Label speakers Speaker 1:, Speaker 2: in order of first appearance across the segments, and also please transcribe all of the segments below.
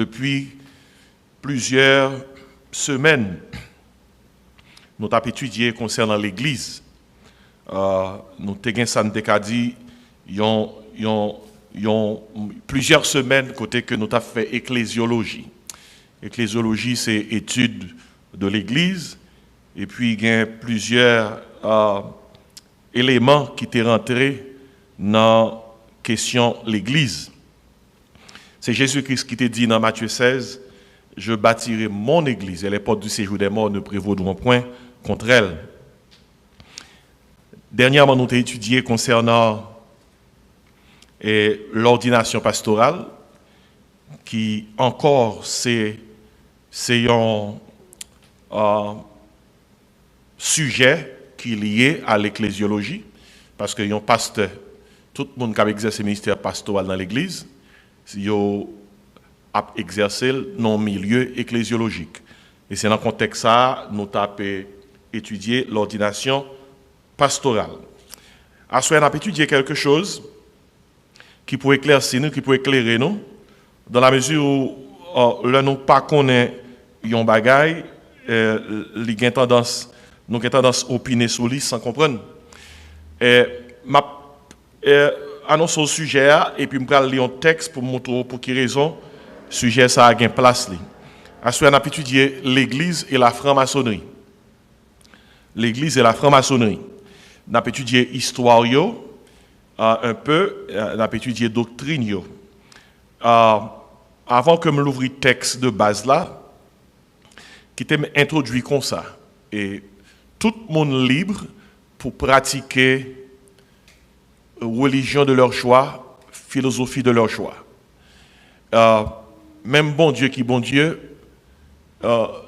Speaker 1: Depuis plusieurs semaines, nous avons étudié concernant l'Église. Nous avons dit il y a plusieurs semaines côté que nous avons fait ecclésiologie. Ecclésiologie, c'est étude de l'Église. Et puis, il y a plusieurs éléments qui étaient rentrés dans la question de l'Église. C'est Jésus-Christ qui t'a dit dans Matthieu 16, « Je bâtirai mon Église et les portes du séjour des morts ne prévaudront point contre elle. » Dernièrement, nous avons étudié concernant l'ordination pastorale, qui encore c'est un sujet qui est lié à l'ecclésiologie, parce que un pasteur, tout le monde qui a exercé le ministère pastoral dans l'Église, il a exercé dans le milieu ecclésiologique. Et c'est dans ce contexte ça nous avons étudié l'ordination pastorale. À ce moment, on a étudié quelque chose qui peut éclaircir nous, qui peut éclairer nous, dans la mesure où nous ne connaissons pas un bagage, nous avons tendance à opiner sur lui sans comprendre. Annonce au sujet et puis je vais lire un texte pour montrer pour quelle raison le sujet ça a une place. Ensuite, on a étudié l'Église et la franc-maçonnerie. L'Église et la franc-maçonnerie. On a étudié l'histoire un peu, on a étudié la doctrine. Avant que je l'ouvre le texte de base là, qui était introduit comme ça. Et tout le monde libre pour pratiquer religion de leur choix, philosophie de leur choix. Même bon Dieu qui bon Dieu,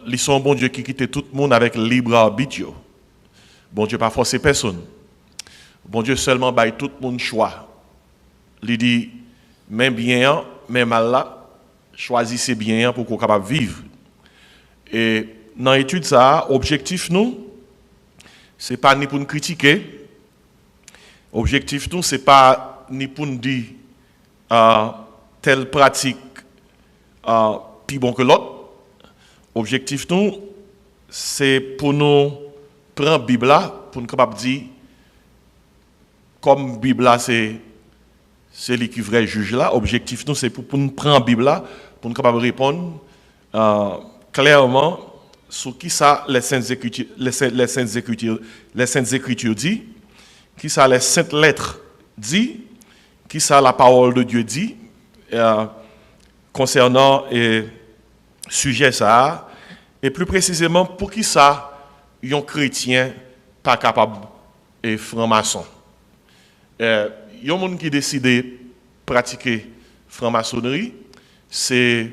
Speaker 1: ils sont bon Dieu qui quitte tout le monde avec libre arbitre. Bon Dieu pas forcer personne. Bon Dieu seulement baille tout le monde choix. Il dit même bien, même mal là, choisissez bien pour qu'on soit capable de vivre. Et dans l'étude ça, objectif nous, c'est pas ni pour nous critiquer. Objectif nous, c'est pas ni pour nous dire telle pratique plus bon que l'autre. Objectif nous, c'est pour nous prendre la Bible là, pour nous capable dire, comme la Bible là, c'est lui qui est vrai juge là. Objectif nous, c'est pour nous prendre la Bible là, pour nous capable répondre clairement sur qui ça les Saintes Écritures dit, qui ça les saintes lettres dit, qui ça la parole de Dieu dit concernant sujet ça, et plus précisément pour qui ça un chrétien pas capable et franc-maçon. Il y a un monde qui décide de pratiquer franc-maçonnerie, c'est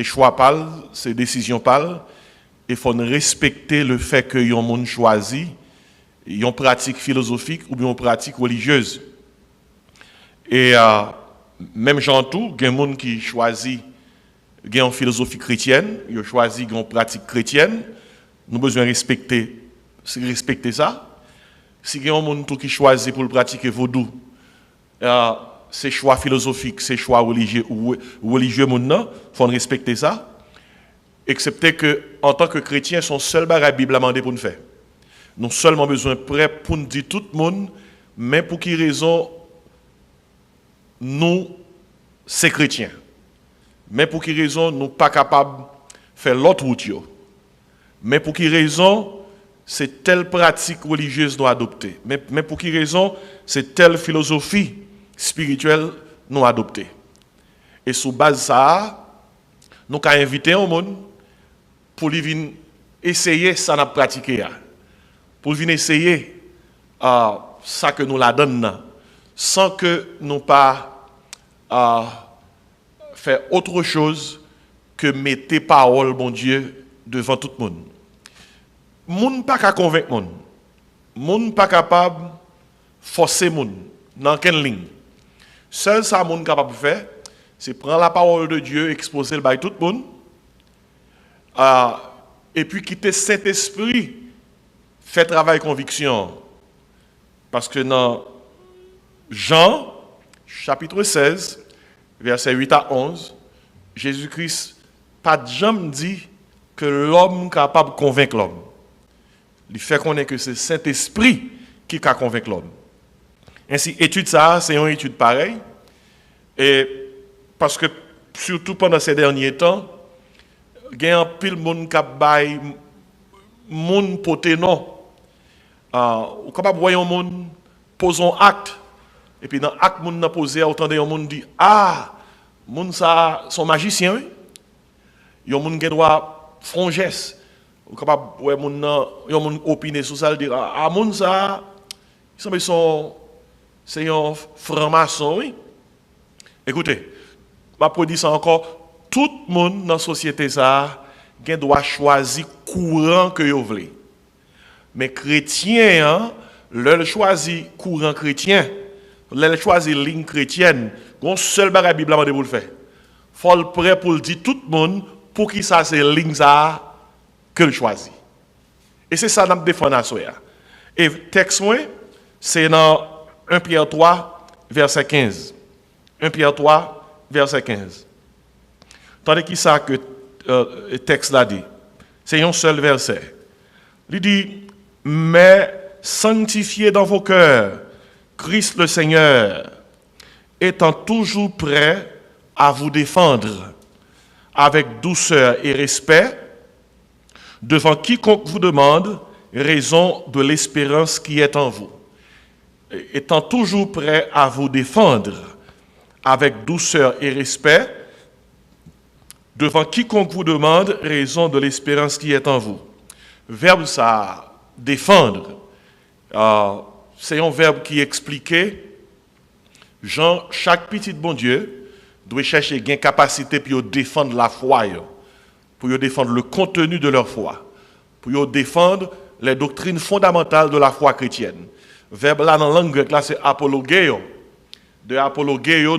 Speaker 1: choix pâle, c'est décision pâle, il faut respecter le fait que y a un monde choisi une pratique philosophique ou bien une pratique religieuse. Et même gens tout, il y a des gens qui choisissent une philosophie chrétienne, ils choisissent une pratique chrétienne, nous avons besoin de respecter ça. Si il y a des gens qui choisissent pour le pratiquer vaudou, c'est choix philosophique, c'est choix religieux ou religieux, il faut respecter ça. Excepté que, en tant que chrétien, son seul bagage la Bible a demandé pour nous faire. Nous avons seulement besoin prêt pour nous dire tout le monde, mais pour quelle raison nous, c'est chrétiens. Mais pour quelle raison nous ne sommes pas capables de faire l'autre route. Mais pour quelle raison c'est telle pratique religieuse nous adopter. Mais pour quelle raison c'est telle philosophie spirituelle nous adopter. Et sous base de ça, nous avons invité un monde pour venir essayer ça n'a pratiqué. Pour venir essayer ça que nous la donnons, sans que nous pas faire autre chose que mettre parole, bon Dieu, devant tout le monde. Moun pas qu'à convaincre moun. Moun pas capable forcer moun dans quelle ligne. Seul ça moun capable de faire, c'est prendre la parole de Dieu, exposer le bail tout le monde, et puis quitter Saint-Esprit, faire travail conviction. Parce que dans Jean, chapitre 16, versets 8 à 11, Jésus-Christ pas de jamais dit que l'homme est capable de convaincre l'homme. Il fait qu'on est que c'est Saint-Esprit qui a convaincre l'homme. Ainsi, étude ça, c'est une étude pareille. Et parce que, surtout pendant ces derniers temps, il y a un pile de monde qui a bail monde poté non. Ou capable voir un monde poser un acte et puis dans l'acte monde n'a posé entendre un monde dit monde ça sont magiciens. Un monde qui doit faire un geste. Ou capable ouais monde opiner sur ça dire monde ça ils sont c'est un franc-maçon, oui. Écoutez, je dis ça encore, tout le monde dans la société ça doit choisir courant que vous voulez. Mais chrétien, leur choisir courant chrétien, leur choisir ligne chrétienne, un seul bagage la Bible pour le faire. Faut le prêt pour le dire tout le monde pour qui ça c'est ligne ça que le choisit. Et c'est ça que nous défendons à soi. Et texte c'est dans 1 Pierre 3 verset 15. 1 Pierre 3 verset 15. Tandis que ça que le texte l'a dit. C'est un seul verset. Il dit mais sanctifiez dans vos cœurs Christ le Seigneur, étant toujours prêt à vous défendre avec douceur et respect devant quiconque vous demande raison de l'espérance qui est en vous. Étant toujours prêt à vous défendre avec douceur et respect devant quiconque vous demande raison de l'espérance qui est en vous. Verbe ça, défendre, c'est un verbe qui expliquait chaque petit bon Dieu doit chercher une capacité pour défendre la foi, pour défendre le contenu de leur foi, pour défendre les doctrines fondamentales de la foi chrétienne. Verbe là dans la langue grecque, là c'est apologeo. De apologeo,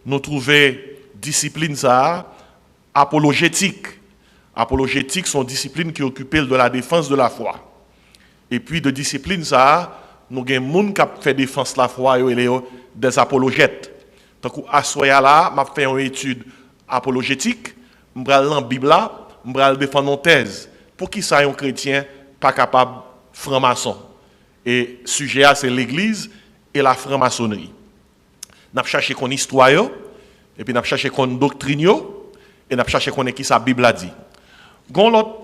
Speaker 1: nous trouvons discipline ça, apologétique. Apologétique sont disciplines qui occupent de la défense de la foi. Et puis de discipline ça, nous avons des gens qui fait défense de la foi et des apologètes. Donc à ce là, je fait une étude apologétique, je vais dans la Bible là, je vais défendre une thèse. Pour qui ça un chrétien pas capable franc-maçon. Et le sujet, c'est l'Église et la franc-maçonnerie. Nous avons cherché qu'on histoire, et puis nous avons cherché qu'on doctrine, et nous avons cherché qu'on qui sa Bible a dit. Il y a un autre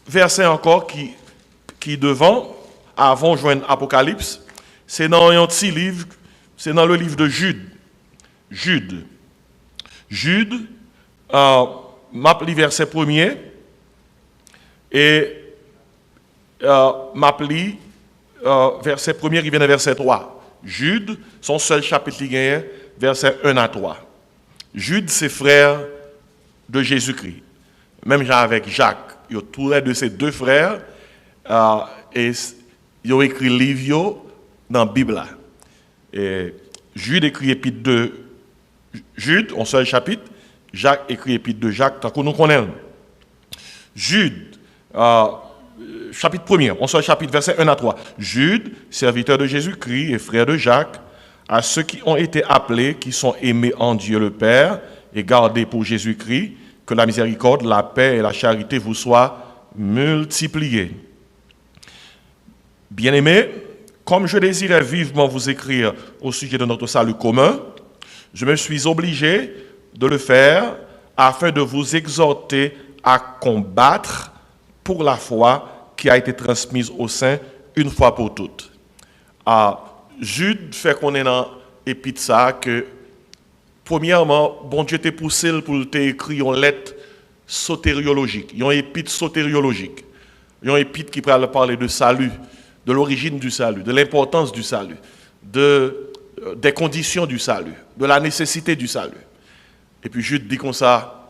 Speaker 1: verset encore qui devant, avant de joindre Apocalypse, c'est dans un petit livre, c'est dans le livre de Jude. Jude, m'appelle verset 1er, et m'appelle verset 1er qui vient de verset 3. Jude, son seul chapitre qui gagne, verset 1 à 3. Jude, c'est frère de Jésus-Christ. Même genre avec Jacques, ils ont tous les de ces deux frères, et ils ont écrit livre dans la Bible. Et Jude écrit épître de Jude, un seul chapitre. Jacques écrit épître de Jacques, tant que nous connaissons. Jude, chapitre 1er, on sort chapitre verset 1 à 3. Jude, serviteur de Jésus-Christ et frère de Jacques, à ceux qui ont été appelés, qui sont aimés en Dieu le Père et gardés pour Jésus-Christ, que la miséricorde, la paix et la charité vous soient multipliées. Bien-aimés, comme je désirais vivement vous écrire au sujet de notre salut commun, je me suis obligé de le faire afin de vous exhorter à combattre pour la foi qui a été transmise au sein une fois pour toutes. Jude fait qu'on est dans l'épître ça que, premièrement, bon Dieu t'a poussé pour t'écrire une lettre sotériologique, une épître sotériologique, une épître qui parle parler de salut, de l'origine du salut, de l'importance du salut, des conditions du salut, de la nécessité du salut. Et puis Jude dit comme ça,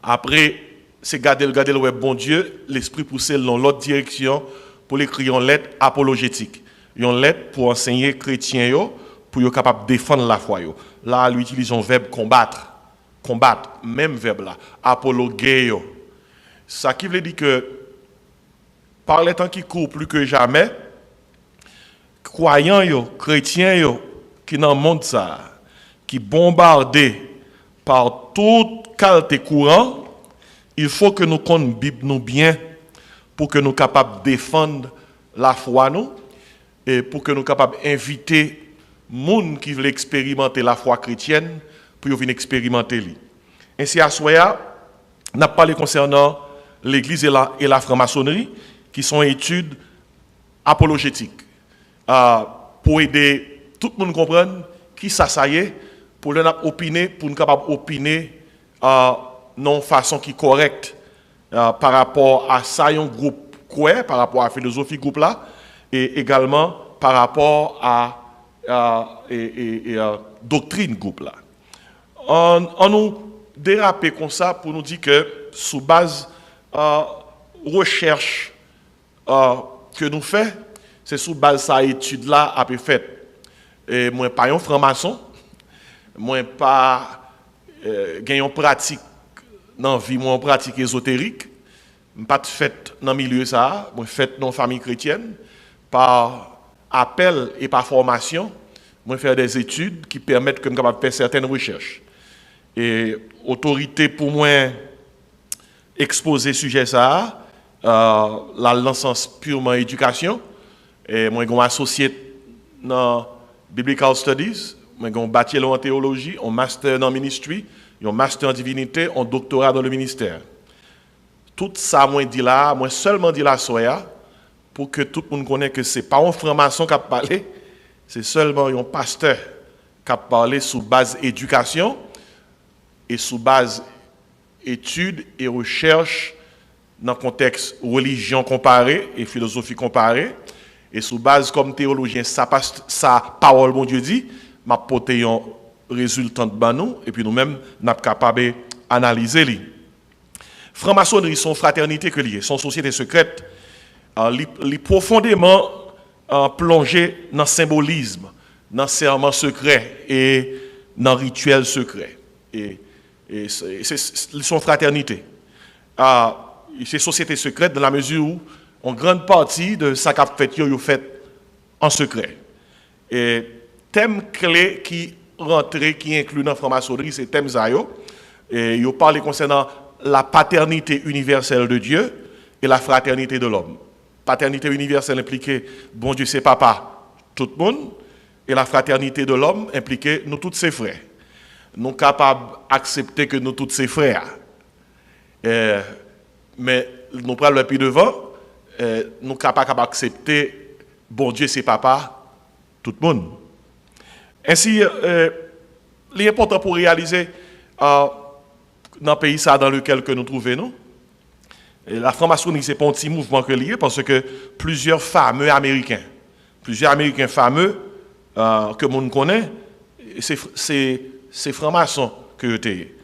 Speaker 1: après, c'est garder le web bon Dieu, l'esprit poussé dans l'autre direction pour écrire une lettre apologétique. Une lettre pour enseigner chrétiens pour être capable de défendre la foi. Là, lui utilise un verbe combattre. Combattre, même verbe là. Apologeo. Ça qui veut dire que par les temps qui courent plus que jamais, croyants, chrétiens qui dans le monde ça, qui bombardés par toute qualité courant, il faut que nous connaissions la Bible nous bien pour que nous soyons capables de défendre la foi nous et pour que nous soyons capables d'inviter les gens qui veulent expérimenter la foi chrétienne pour venir expérimenter. Ainsi, à Soya, nous avons parlé concernant l'Église et la franc-maçonnerie, qui sont études apologétiques, pour aider tout le monde à comprendre qui ça y est, pour nous opiner, pour nous capables d'opiner de façon qui est correcte par rapport à ça, un groupe quoi, par rapport à la philosophie groupe là, et également par rapport à doctrine groupe là. On nous déraper comme ça pour nous dire que sous base recherche que nous faisons, c'est sous base de cette étude là à peu fait. Et moi pas un franc-maçon, moi pas gagnant pratique dans vie, moi pratique ésotérique, pas de fait dans milieu ça, moi fait dans famille chrétienne par appel et par formation, moi faire des études qui permettent que je capable faire certaines recherches. Et autorité pour moi exposer sujet ça, la licence purement éducation, et moi j'ai associé dans Biblical Studies, moi j'ai un bachelor en théologie, un master dans ministry, un master en divinité, un doctorat dans le ministère. Tout ça moi dit là, moi seulement dit là soya pour que tout le monde connaisse que c'est pas un franc-maçon qui a parlé, c'est seulement un pasteur qui a parlé sous base éducation et sous base études et recherche dans le contexte religion comparée et philosophie comparée, et sous base comme théologien, sa parole, mon Dieu dit, m'a porté un résultat de nous, et puis nous-mêmes, nous sommes capables d'analyser les. Franc-maçonnerie, son fraternité que liée, son société secrète, les profondément plongé dans le symbolisme, dans le serment secret et dans le rituel secret. Et c'est son fraternité. C'est société secrète dans la mesure où en grande partie de ça qu'a fait yo fait en secret. Et thème clé qui rentre, qui inclut dans la franc-maçonnerie, c'est thème zayo. Et yo parle concernant la paternité universelle de Dieu et la fraternité de l'homme. Paternité universelle impliquée, bon Dieu c'est papa, tout le monde, et la fraternité de l'homme impliquée, nous tous ses frères. Nous sommes capables d'accepter que nous tous ses frères. Mais nous prenons le pied devant, nous sommes capables d'accepter, bon Dieu c'est papa, tout le monde. Ainsi, l'important pour réaliser dans le pays dans lequel nous nous trouvons, la franc-maçonnerie, ce n'est pas un petit mouvement que lié, parce que plusieurs fameux Américains fameux que l'on connaît, c'est franc-maçon que tu es.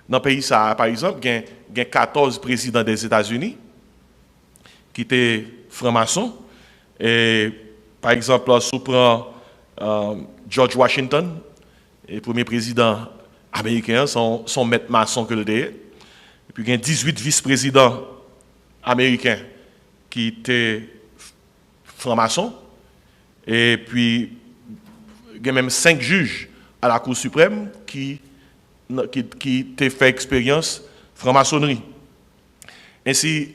Speaker 1: Dans le pays, par exemple, il y a 14 présidents des États-Unis qui étaient francs-maçons. Et par exemple, si on prend George Washington, le premier président américain, son maître maçon que le est. Et puis il y a 18 vice-présidents américains qui étaient francs-maçons. Et puis il y a même 5 juges à la Cour suprême qui ont fait expérience franc-maçonnerie. Ainsi,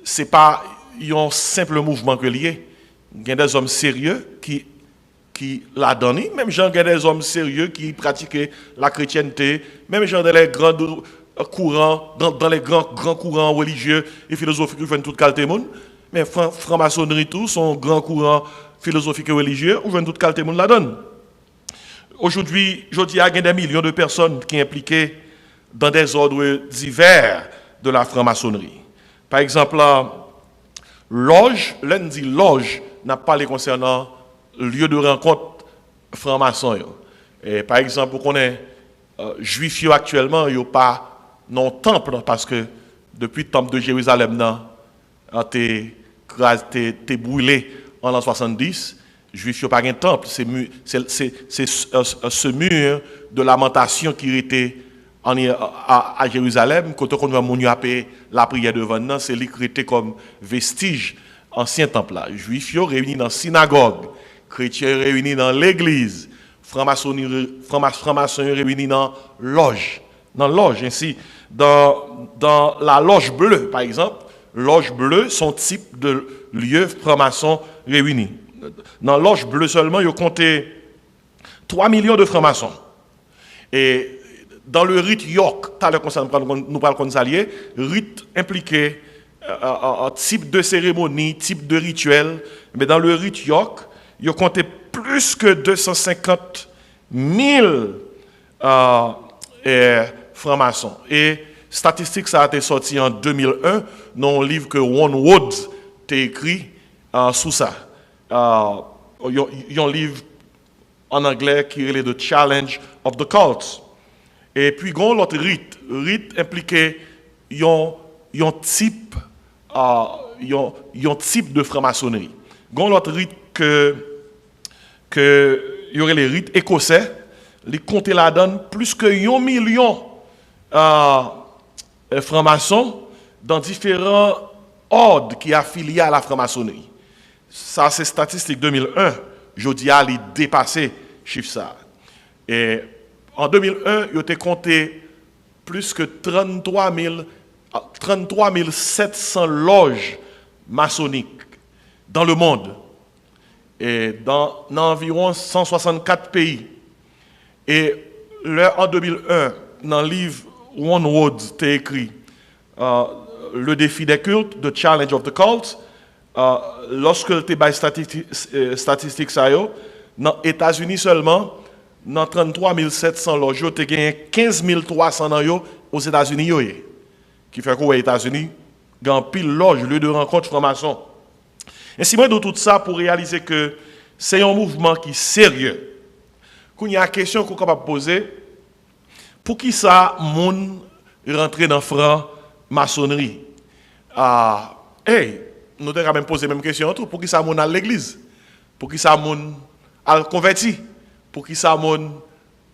Speaker 1: ce n'est pas un simple mouvement que lié. Il y a des hommes sérieux qui la donnent, même gens, il y a des hommes sérieux qui pratiquaient la chrétienté, même gens dans les grands courants, dans les grands courants religieux et philosophiques qui viennent tout qualité monde. Mais franc-maçonnerie, tout, son grand courant philosophique et religieux, où viennent tout qualité monde la donne. Aujourd'hui, il y a des millions de personnes qui sont impliquées dans des ordres divers de la franc-maçonnerie. Par exemple, loge, lundi loge, n'a pas les concernant lieu de rencontre franc-maçon. Par exemple, vous connaissez juifs actuellement, ils n'ont pas non temple parce que depuis le temple de Jérusalem a été brûlé en l'an 70. Juifs n'ont pas un temple, c'est ce mur de lamentation qui était à Jérusalem, quand on a la prière devant nous, c'est lui qui était comme vestige ancien temple là. Juifs réunis dans la synagogue, chrétiens réunis dans l'église, francs-maçons réunis dans loge, dans loge. Ainsi, dans la loge bleue, par exemple, loge bleue, son type de lieu franc-maçon réunis. Dans loge bleue seulement, il y a compté 3 millions de francs-maçons. Et dans le rite York, tout à l'heure nous parlons comme s'allier, rite impliqué un type de cérémonie, type de rituel, mais dans le rite York, il y a compté plus que 250 000 francs-maçons. Et statistique, ça a été sorti en 2001 dans un livre que Ron Woods a écrit sous ça. Il y a un livre en anglais qui est The Challenge of the Cults. Et puis, il y a l'autre rite. Rite impliqué un type de franc-maçonnerie. Il y a l'autre rite que il y aurait les rites écossais. Les comptes la donne plus que 1 million francs-maçons dans différents ordres qui sont affiliés à la franc-maçonnerie. Ça, c'est statistique 2001. Je dis à les dépasser, chiffre ça. Et en 2001, il a compté plus que 33 700 loges maçonniques dans le monde. Et dans environ 164 pays. Et là, en 2001, dans le livre Ron Woods, tu as écrit Le défi des cultes, The Challenge of the Cults. Lorsque tu as statistiques, dans les États-Unis seulement, dans 33 700 loges, tu as gagné 15 300 aux États-Unis. Qui fait qu'aux États-Unis, il y a un pile loge, lieu de rencontre franc-maçon. Et si moi, de tout ça, pour réaliser que c'est un mouvement qui est sérieux, qu'il y a une question qu'on est capable de poser, pour qui ça, moun rentre dans franc-maçonnerie? Nous devons même poser la même question. Pour qui ça, moun à l'église? Pour qui ça, moun à converti? Pour qui ça, moun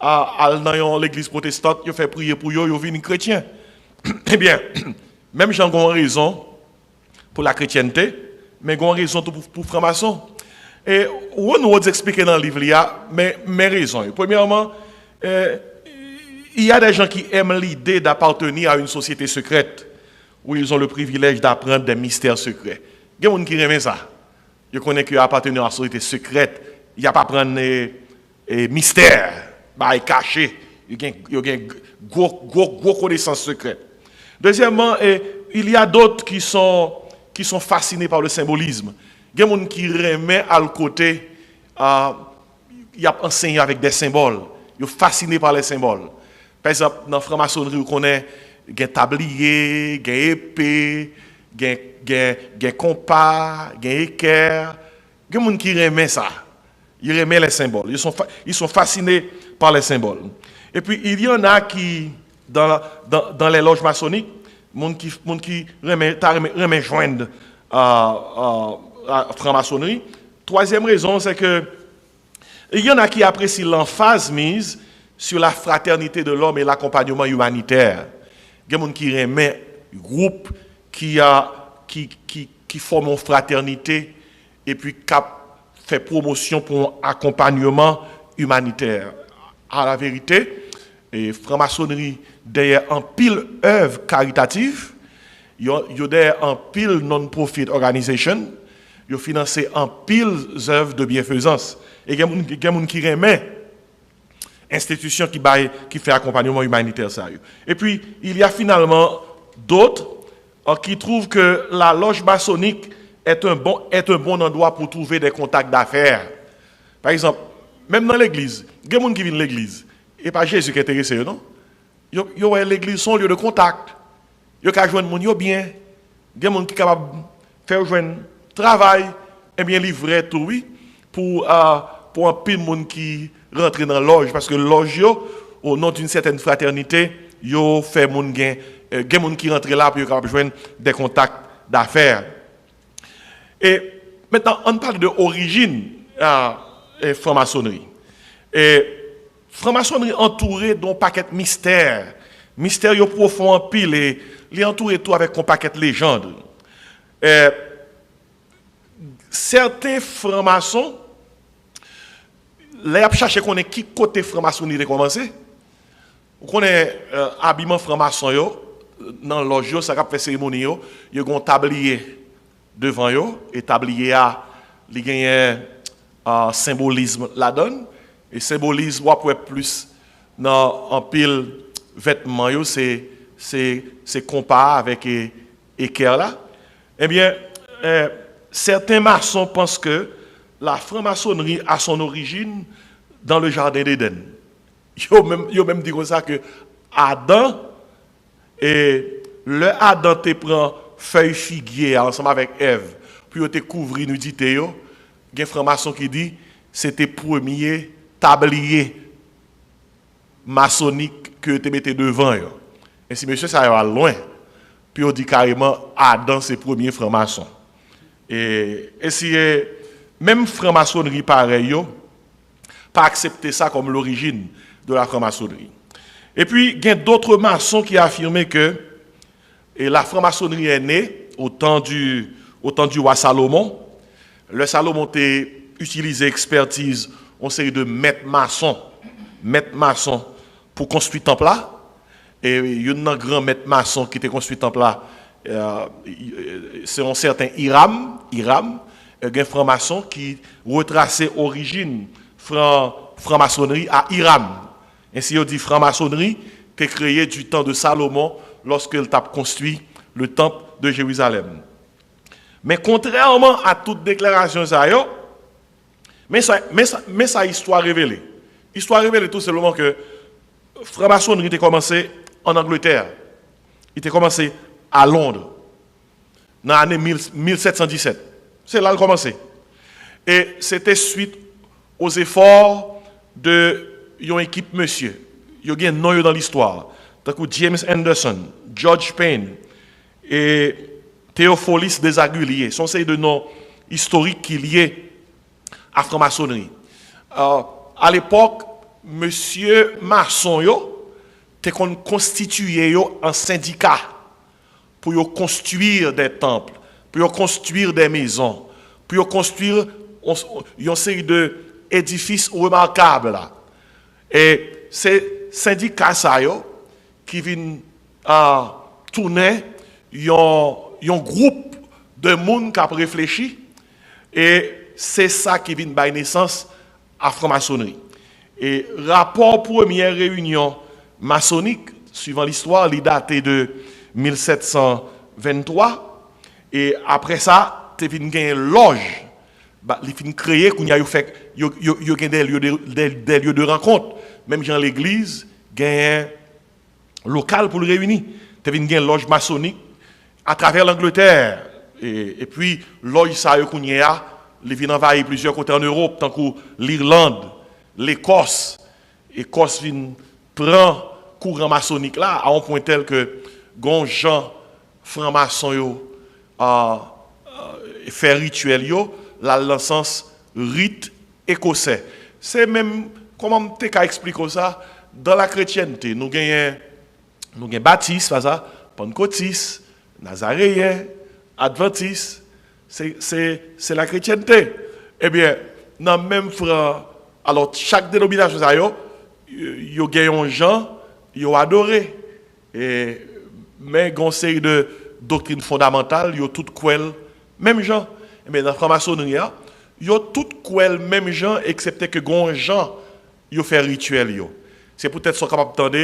Speaker 1: à dans l'église protestante, il fait prier pour eux, ils viennent chrétiens? Eh bien, même j'ai une raison pour la chrétienté, mais j'ai une raison pour franc-maçon. Et on nous explique dans le livre, il y a mes raisons. Premièrement, il y a des gens qui aiment l'idée d'appartenir à une société secrète, où ils ont le privilège d'apprendre des mystères secrets. Il y a des gens qui aiment ça. Ils connaissent qu'ils appartiennent à une société secrète, il n'y a pas apprendre des mystères, cachés. Il y a une grosse connaissance secrète. Deuxièmement, il y a d'autres qui sont fascinés par le symbolisme. Il y a des gens qui remettent à le côté, il y a enseigné avec des symboles. Ils sont fascinés par les symboles. Par exemple, dans la franc-maçonnerie, on connaît un tablier, un épée, un compas, un équerre. Il y a des gens qui remettent ça. Ils remettent les symboles. Ils sont fascinés par les symboles. Et puis, il y en a qui, dans les loges maçonniques, gens qui remettent joindre à franc-maçonnerie. Troisième raison, c'est que il y en a qui apprécient l'emphase mise sur la fraternité de l'homme et l'accompagnement humanitaire. Il y a des gens qui remettent groupe qui forment une fraternité et puis qui fait promotion pour un accompagnement humanitaire. À la vérité, et franc-maçonnerie, derrière un pile œuvre caritative, il y a derrière un pile non-profit organisation, il y a financé un pile œuvres de bienfaisance. Et il y a des gens qui remettent institution qui fait accompagnement humanitaire sérieux. Et puis, il y a finalement d'autres qui trouvent que la loge maçonnique est un bon endroit pour trouver des contacts d'affaires. Par exemple, même dans l'église, il y a des gens qui viennent de l'église. Et pas Jésus qui est intéressé, non? L'église son lieu de contact. Il y a des gens qui bien. Il y a des gens qui sont capables de faire joindre travail et bien livrer tout, oui, pour un peu de monde qui rentre dans la loge. Parce que la loge, au nom d'une certaine fraternité, il fait des gens qui rentrent là pour être capables de joindre des contacts d'affaires. Et maintenant, on parle de l'origine de franc-maçonnerie. Et franc-maçonnerie entourée d'un paquet de mystères. Mystères profonds en pile et les entourer tout avec un paquet de légendes. Certains francs-maçons, les chercher qu'on est qui côté franc-maçonnerie a commencé. On connaît habillement franc-maçon yo dans loge yo, ça cap fait cérémonie yo ont un tablier devant yo et tablier a li gagne symbolisme la donne et symbolisme ou peut plus dans en pile vêtements yo c'est compas avec équerre là. Eh bien certains maçons pensent que la franc-maçonnerie a son origine dans le jardin d'Éden. Yo même dit comme ça que Adam et le Adam te prend feuille figuier ensemble avec Ève puis te couvrir nudité yo. Gen franc-maçon qui dit c'était premier tablier maçonnique que te mettais devant yo. Et si monsieur ça va loin, puis on dit carrément Adam c'est premier franc-maçon. Et si même franc-maçonnerie pareil yo pas accepter ça comme l'origine de la franc-maçonnerie. Et puis il y a d'autres maçons qui affirmaient que la franc-maçonnerie est née au temps du roi Salomon. Le Salomon a utilisé expertise en série de maîtres maçons pour construire le temple là. Et il y a un grand maître maçon qui a construit le temple là. C'est un certain Hiram, un franc-maçon qui retraçait l'origine franc-maçonnerie à Hiram. Ainsi, on dit franc-maçonnerie qui est créée du temps de Salomon lorsqu'il a construit le temple de Jérusalem. Mais contrairement à toute déclaration, mais ça histoire révélée. Histoire révélée tout simplement que franc-maçonnerie a commencé en Angleterre. Il a commencé à Londres, dans l'année 1717. C'est là qu'il a commencé. Et c'était suite aux efforts de une équipe monsieur. Il y a un nom dans l'histoire. Donc James Anderson, George Payne et Théophilus Desaguliers. Sont ces deux noms historiques qui liés à la franc-maçonnerie. À l'époque, monsieur maçon était constitué en syndicat pour construire des temples, pour construire des maisons, pour construire une série d'édifices remarquables là. Et ces syndicats qui viennent tourner un groupe de monde qui a réfléchi et c'est ça qui vient donner naissance à la franc-maçonnerie. Et rapport première réunion maçonnique, suivant l'histoire, il date de 1723. Et après ça, il y a une loge. Il y a une créée qu'il y a des lieux de rencontre. Même dans l'église, il y a un local pour le réunir. Il y a une loge maçonnique à travers l'Angleterre. Et puis, loge ça, il vient envahir plusieurs côtés en Europe, tant que l'Irlande, l'Écosse. L'Écosse prend courant maçonnique là, à un point tel que Jean franc-maçon fait rituel dans le sens rite écossais. C'est même, comment tu expliquer ça, dans la chrétienté, nous avons baptiste, pentecôtiste, nazaréen, adventiste, c'est la chrétienté. Eh bien, dans le même frère, alors chaque dénomination, il y a un gens, ils ont adoré. Mais il y a une série de doctrines fondamentales, il y a toutes quelles, même gens. Mais dans la franc-maçonnerie, il y a toutes quelles, même gens, excepté que les gens, ils ont fait rituel. C'est peut-être ce qu'on va entendre,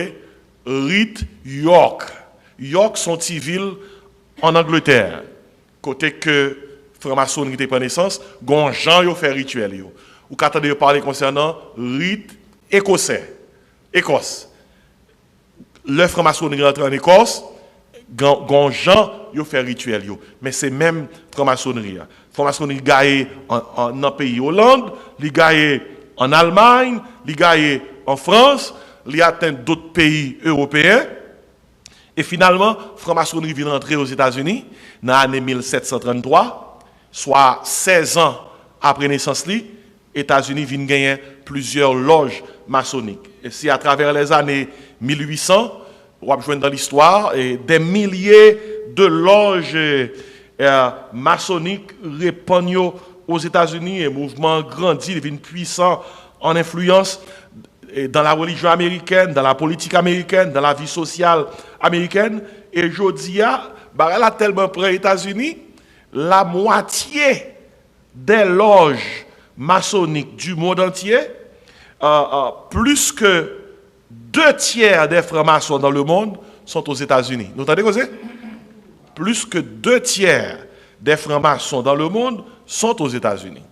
Speaker 1: rite York. York sont une ville en Angleterre. Côté que la franc-maçonnerie était pris naissance, les gens ont fait rituel. Ou quand on parler concernant rite écossais. Écosse. Le franc-maçonnerie rentre en Écosse, les gens ont fait rituel. Mais c'est même franc-maçonnerie. La franc-maçonnerie gagne en pays Hollande, il gagne en Allemagne, il gagne en France, il atteint d'autres pays européens. Et finalement, la franc-maçonnerie vient rentrer aux États-Unis dans l'année 1733, soit 16 ans après naissance. Les États-Unis viennent gagner plusieurs loges maçonniques. Et c'est à travers les années 1800, on va joindre dans l'histoire, des milliers de loges maçonniques répandent aux États-Unis. Et le mouvement grandit, il devient puissant en influence. dans la religion américaine, dans la politique américaine, dans la vie sociale américaine. Et je dis, elle a tellement près aux États-Unis, la moitié des loges maçonniques du monde entier, plus que 2/3 des francs-maçons dans le monde sont aux États-Unis. Vous entendez quoi c'est? Plus que 2/3 des francs-maçons dans le monde sont aux États-Unis.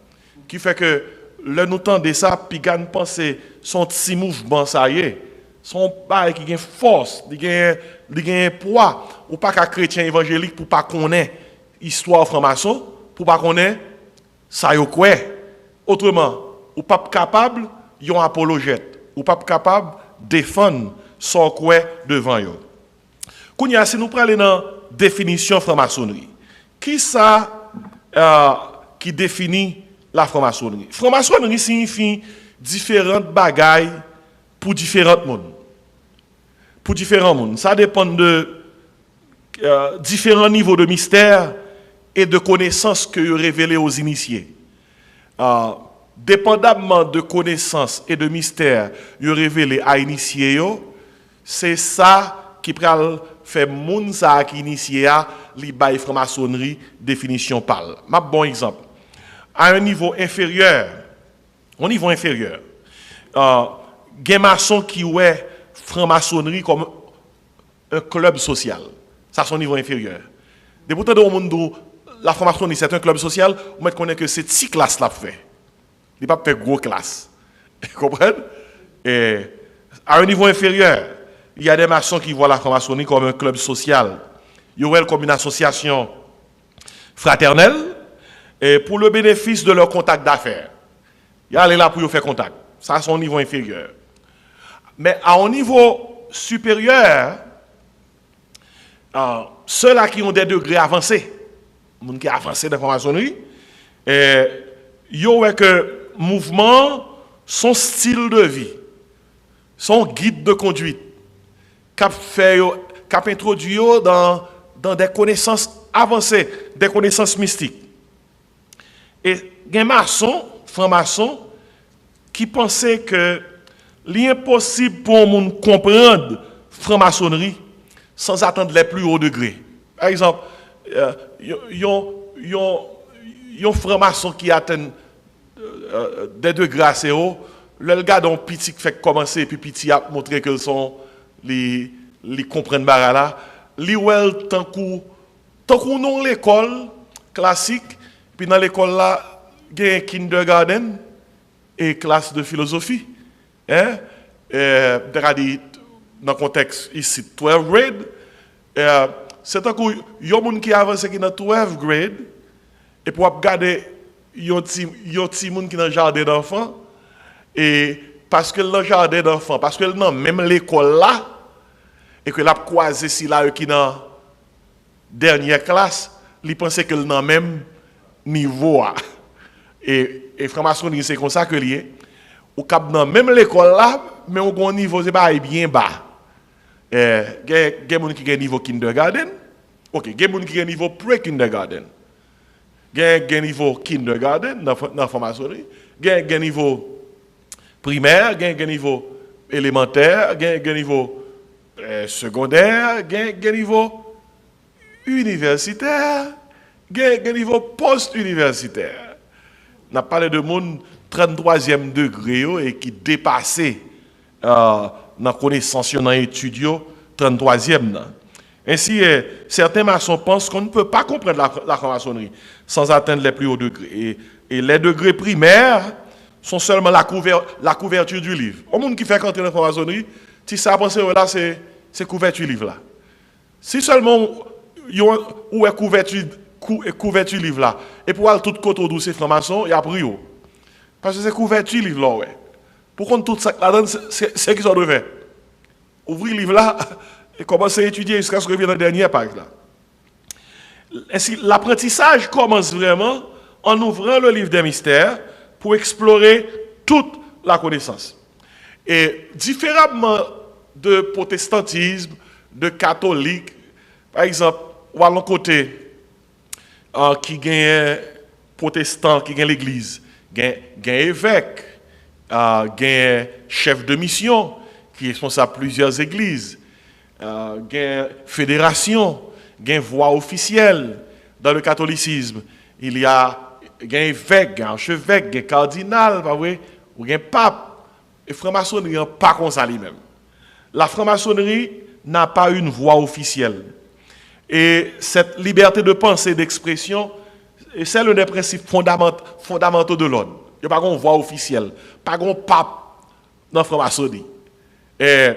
Speaker 1: Qui fait que, le nous tendez ça, puis quand nous pensons son petit mouvement, ça y est, son bail qui a force, qui a poids, ou pas qu'un chrétien évangélique pour pas connaître l'histoire franc-maçon, pour pas connaître ça y est quoi. Autrement, ou pas capable, yon apologète, ou pas capable défendre son quoi devant yo. Kounya, si nous prenons dans définition franc-maçonnerie, qui ça qui définit la franc-maçonnerie? Franc-maçonnerie signifie différentes bagailles pour différents mondes. Pour différents mondes. Ça dépend de différents niveaux de mystère et de connaissances que vous révélez aux initiés. Dépendamment de connaissances et de mystères vous révélez à initiés, c'est ça qui peut faire moun ça qui initié à li bail franc-maçonnerie définition parle. Un bon exemple. À un niveau inférieur, gen maçon qui ouais franc-maçonnerie comme un club social. Ça c'est au niveau inférieur. De pourtant dans le monde la franc-maçonnerie c'est un club social, on met connaît que c'est 6 classes là fait. Il pas faire gros classe. Vous comprenez? Et à un niveau inférieur, il y a des maçons qui voient la franc-maçonnerie comme un club social. Ils voient comme une association fraternelle et pour le bénéfice de leur contact d'affaires. Ils sont là pour faire contact. Ça, c'est au niveau inférieur. Mais à un niveau supérieur, ceux-là qui ont des degrés avancés, les gens qui ont avancé dans la franc-maçonnerie, ils ont que mouvement, son style de vie, son guide de conduite, qu'a introduit dans des connaissances avancées, des connaissances mystiques. Et il y a des maçons, francs-maçons, qui pensaient que l'impossible pour un monde comprendre franc-maçonnerie sans atteindre les plus hauts degrés. Par exemple, il y a un franc-maçon qui atteint des degrés assez hauts. Le gars dont petit fait commencer et puis petit a montré que sont les comprennent barala. Li wel tant qu'on non l'école classique puis dans l'école là il y a un kindergarten et classe de philosophie hein dans le contexte ici 12 grade c'est tant qu'on y a monde qui avance qui dans 12 grade et pour regarder y a petit monde qui dans jardin d'enfants et parce que le jardin d'enfants parce que non même l'école là et que l'a croisé si là qui dans dernière classe, il pensait que dans même niveau et franc-maçonnerie c'est comme ça que lié ou cap dans même l'école là mais au bon niveau c'est pas bien bas. Gen moun qui gen niveau kindergarten. OK, gen moun qui gen niveau pre-kindergarten. Gen niveau kindergarten dans franc-maçonnerie, gen niveau primaire, gen niveau élémentaire, gen niveau secondaire, gen niveau universitaire, gen niveau post-universitaire. On a parlé de monde 33e degré et qui dépassait dans la connaissance dans l'étude 33e. Ainsi, certains maçons pensent qu'on ne peut pas comprendre la franc-maçonnerie sans atteindre les plus hauts degrés. Et les degrés primaires sont seulement la couverture du livre. Au monde qui fait entrer dans la franc-maçonnerie, si ça pense là, c'est couverture du livre là. Si seulement où est couverture livre là, et pour aller tout côté où c'est franc-maçon, il y a pris. Parce que c'est couverture livre là, ouais. Pour qu'on tout ça là-dedans, c'est ce qu'ils ont dû faire. Ouvrir le livre là et commencer à étudier jusqu'à ce que revienne dans la dernière page là. Ainsi, l'apprentissage commence vraiment en ouvrant le livre des mystères pour explorer toute la connaissance. Et différemment de protestantisme, de catholique, par exemple, ou à l'autre côté, qui gagne protestant, qui gagne l'église, gagne évêque, un chef de mission qui est responsable de plusieurs églises, une fédération, une voix officielle dans le catholicisme. Il y a un évêque, un archevêque, un cardinal, ou un pape. Et la franc-maçonnerie n'est pas comme ça lui-même. La franc-maçonnerie n'a pas une voix officielle. Et cette liberté de pensée, d'expression, c'est l'un des principes fondamentaux de l'ordre. Il n'y a pas de voix officielle, pas de pape dans la franc-maçonnerie. Et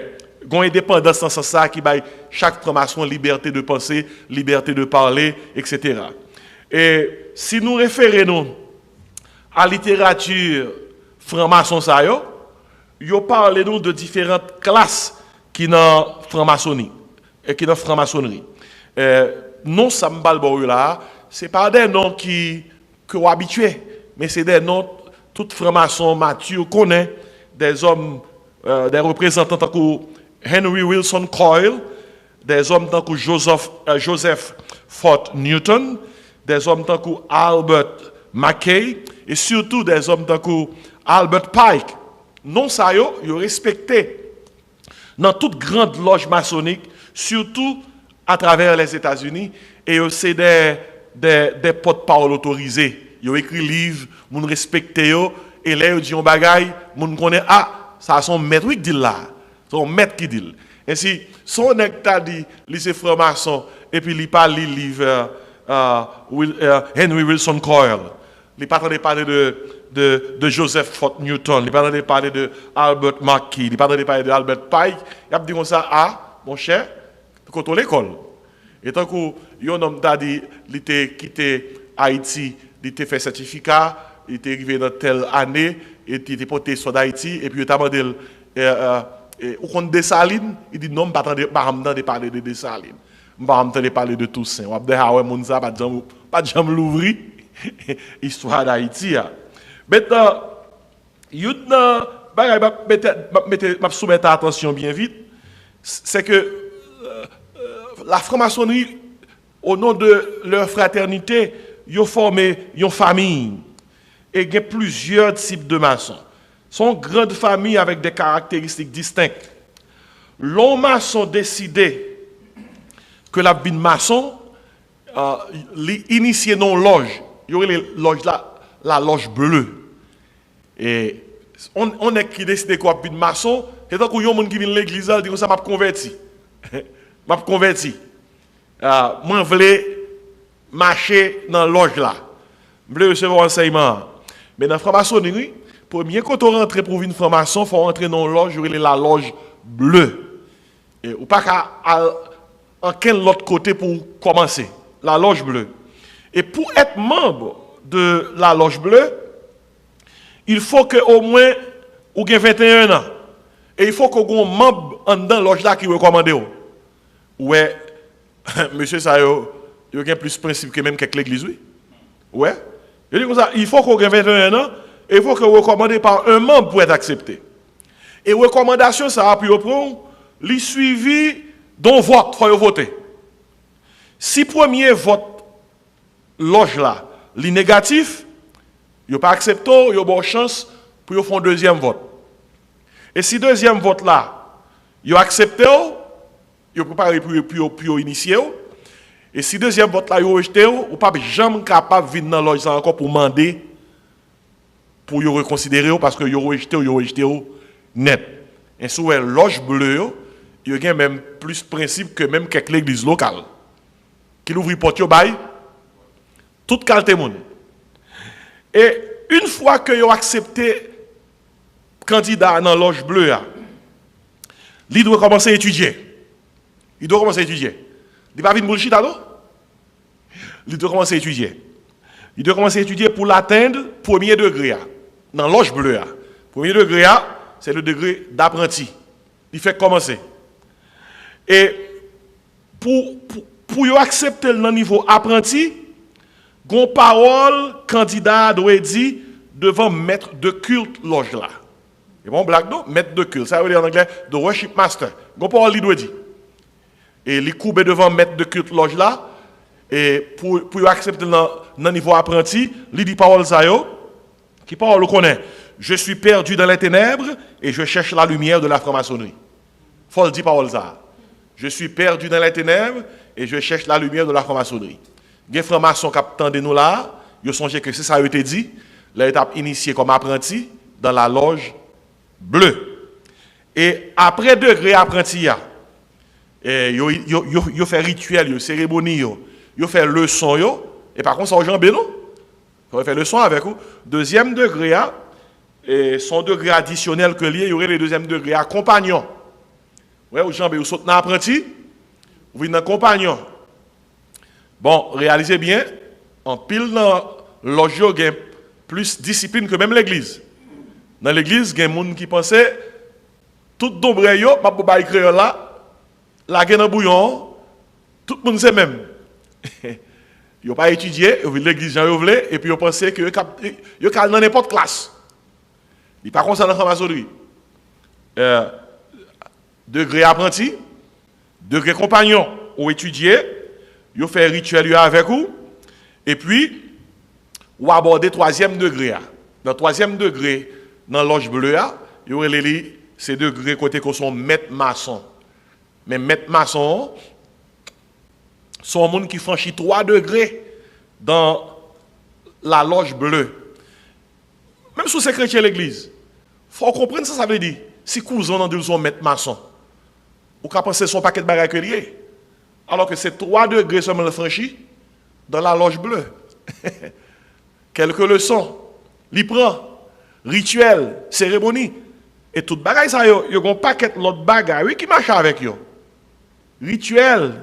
Speaker 1: il y a une indépendance dans ce sens qui baille chaque franc-maçon liberté de penser, liberté de parler, etc. Et si nous référons à la littérature franc-maçon, nous parlons de différentes classes qui sont dans la franc-maçonnerie. Non, ça me parle là, ce n'est pas des noms qui sont habitués, mais c'est des noms, tout franc-maçon matures connaît, des hommes, des représentants tant que Henry Wilson Coyle, des hommes tant que Joseph Fort Newton, des hommes tant que Albert Mackay, et surtout des hommes tant que Albert Pike. Non, ça, ils respecté dans toute grande loge maçonnique, surtout à travers les États-Unis, et c'est des porte-parole autorisés. Ils ont écrit livres, ils respectent, et là, ils disent un bagay, ils connaissent, ça son maître qui dit là, son maître qui dit. Ainsi, son nèg t'a dit, lycée franc-maçon, et puis il parle le livre Henry Wilson Coyle. Il pas de parler de Joseph Fort Newton, il pas de parler de Albert Mackay, il pas de parler de Albert Pike. Il a dit comme ça, mon cher, quand on l'école. Et tant que un homme t'a dit, il était quitté Haïti, il était fait certificat, il était arrivé dans telle année, il était porté sur d'Haïti, et puis il t'a demandé, au compte de Salines, il dit non, je ne vais pas entendre parler de Salines. Je ne vais pas entendre parler de Toussaint. On va dire, ah ouais, mon ça, pas de jambe l'ouvrir, histoire d'Haïti. Maintenant, je vais soumettre attention bien vite, c'est que la franc-maçonnerie, au nom de leur fraternité, ils ont formé une famille. Et il y a plusieurs types de maçons. Sont grandes familles avec des caractéristiques distinctes. L'homme maçon décidé que la vie maçon initié non loge. Il y aurait les loges là, la loge bleue. Et on est qui décide quoi vie maçon, et tant qu'il y a des gens qui viennent à l'église, ils disent ça m'a converti. M'a converti. Moi je voulais marcher dans la loge là. Je voulais recevoir un enseignement. Mais dans la franc-maçonnerie, premier quand on rentre pour une franc-maçon, il faut rentrer dans la loge, la loge bleue. Et ou pas qu'à en quel autre côté pour commencer. La loge bleue. Et pour être membre de la loge bleue, il faut que au moins ou ait 21 ans. Et il faut qu'on ait un membre dans la loge là qui recommande. Ouais, monsieur Sayo, il y a plus de principe que même quelques l'église, oui. Ouais. Je dis comme ça, il faut qu'on ait 21 ans et il faut que recommandé par un membre pour être accepté. Et recommandation, ça a pu prendre, les suivi d'un vote, il faut voter. Si premier vote, loge là, les négatif, il n'y a pas accepté, il y a bonne chance pour faire un deuxième vote. Et si deuxième vote là, il a accepté, il a préparé pour initier. Et si deuxième vote là, il a rejeté, ou pas jamais capable de venir dans la loge encore pour demander, pour le reconsidérer, parce que il a rejeté net. Et sur la loge bleue, il y a même plus de principe que même quelques églises locales. Qui ouvre porte bail, toute qualité monde. Et une fois que vous accepté candidat dans la loge bleue, il doit commencer à étudier. Il doit commencer à étudier. Il va venir bullshit alors? Il doit commencer à étudier. Il doit commencer à étudier pour l'atteindre premier degré. Dans la loge bleue. Premier degré, c'est le degré d'apprenti. Il fait commencer. Et pour accepter le niveau apprenti, gon parole candidat doit dire devant maître de culte loge là. Et bon blague non, maître de culte, ça veut dire en anglais the worship master. Gon parole il doit dire. Et il coube devant maître de culte loge là et pour accepter le niveau apprenti, il dit parole ça yo qui parole connaît. je suis perdu dans les ténèbres et je cherche la lumière de la franc-maçonnerie. Faut le dire parole ça. Je suis perdu dans les ténèbres et je cherche la lumière de la franc-maçonnerie. Les francs-maçons qui attendent nous là, ils songent que c'est ça a été dit, l'étape initiée comme apprenti dans la loge bleue. Et après degré apprenti, ils fait rituel, cérémonie, ils fait leçon, et par contre, ça a jambé, non? Ils fait leçon avec vous. Deuxième degré, et son degré additionnel que lié, il y aurait le deuxième degré à compagnon. Ouais, vous jambez, vous sautez dans apprenti, vous venez dans compagnon. Bon, réalisez bien, en pile dans loge, il y a plus discipline que même l'église. Dans l'église, il y a des gens qui pensaient, tout dombre yo, pas pour bailler créole là, la gaine en bouillon, tout le monde sait même. Ils n'ont pas étudié, ils ont vu l'église Jean Yovlé, et puis ils pensaient que ils sont dans n'importe classe. Ils ne sont pas comme ça dans la franc-maçonnerie. Degré apprenti, degré compagnon, ou étudié, ils ont fait rituel avec vous, et puis, ou aborder troisième degré. Dans troisième degré, dans l'loge bleue, il y aurait ces degrés côté qu'on sont maîtres maçons. Mais maîtres maçons sont des gens qui franchissent 3 degrés dans la loge bleue. Même si c'est chrétien l'église, il faut comprendre ça veut dire. Si cousin on dit sont maîtres maçons, ou qu'à penser son paquet de bagages liés. Alors que c'est 3 degrés seulement franchis dans la loge bleue. Quelques leçons, l'y prend, rituel, cérémonie. Et tout bagaille ça, il y a un paquet l'autre bagaille, oui, qui marche avec eux. Rituel,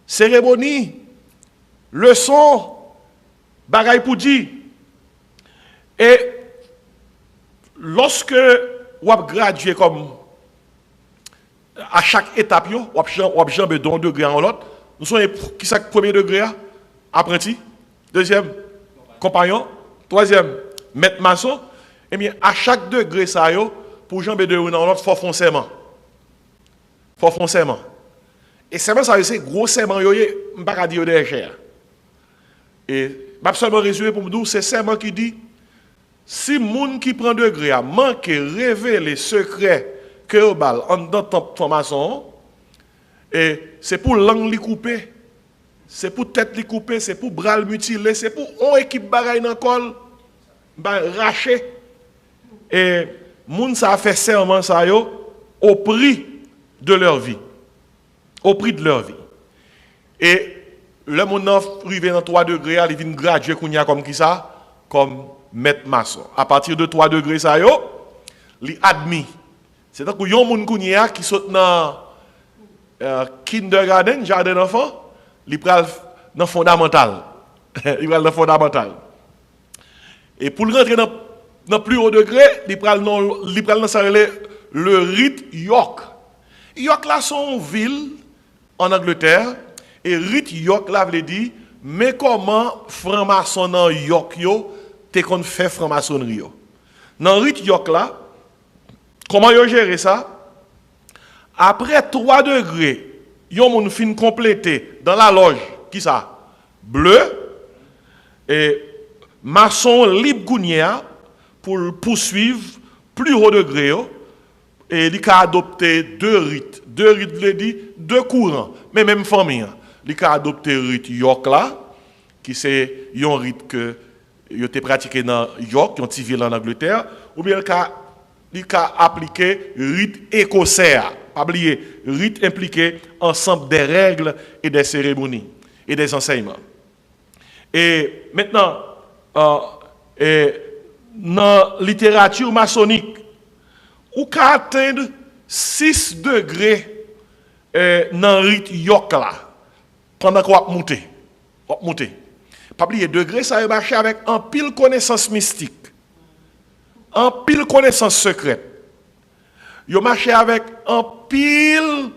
Speaker 1: cérémonie, leçon, bagaille pour dire. Et lorsque vous avez gradué comme à chaque étape, vous avez jambé d'un degré en l'autre, nous sommes qui c'est le premier degré, apprenti, deuxième, compagnon, troisième, maître maçon. Et bien, à chaque degré, ça, pour jambes de l'un dans l'autre, il faut foncément. Faut foncément. Et c'est ça, c'est gros serment, je ne vais pas dire de cher. Et je vais seulement résumer pour vous dire, c'est serment qui dit, si les gens qui prend degré a manqué révéler les secrets que vous avez en dans ta formation, et c'est pour langue les couper, c'est pour tête les couper, c'est pour bras le mutiler, c'est pour on équipe bagaille dans le col, racher. Et moun ça a fait serment ça au prix de leur vie. Au prix de leur vie. Et le monde privé dans 3 degrés, il vient graduer comme qui ça? Comme maître maçon. À partir de 3 degrés ça il admis. C'est-à-dire que yon moun qui saute dans kindergarten, jardin d'enfant, il pral dans fondamental. Il pral dans fondamental. Et pour rentrer dans plus haut degré, il pral dans le rite York. York là son ville en Angleterre et rite York là veut dire mais comment franc-maçon dans York yo te kon fait franc-maçonnerie yo. Dans rite York là comment yo gérer ça? Après 3 degrés, yon moun fin complété dans la loge, qui ça? Bleu, et maçon libre gounia pour poursuivre plus haut degré, et il a adopté 2 rites. 2 rites veut dire 2 courants, mais même famille. Il a adopté le rite York là, qui c'est un rite que il a été pratiqué dans York, qui est une petite ville en Angleterre, ou bien il a appliqué le rite écossais. Pas oublier, rite impliqué ensemble des règles et des cérémonies et des enseignements. Et maintenant, dans la littérature maçonnique, on peut atteindre 6 degrés dans le rite York là, pendant qu'on va monter. Pas oublier, degré, ça va marcher avec un pile connaissance mystique, un pile connaissance secrète. Yo marché avec un pile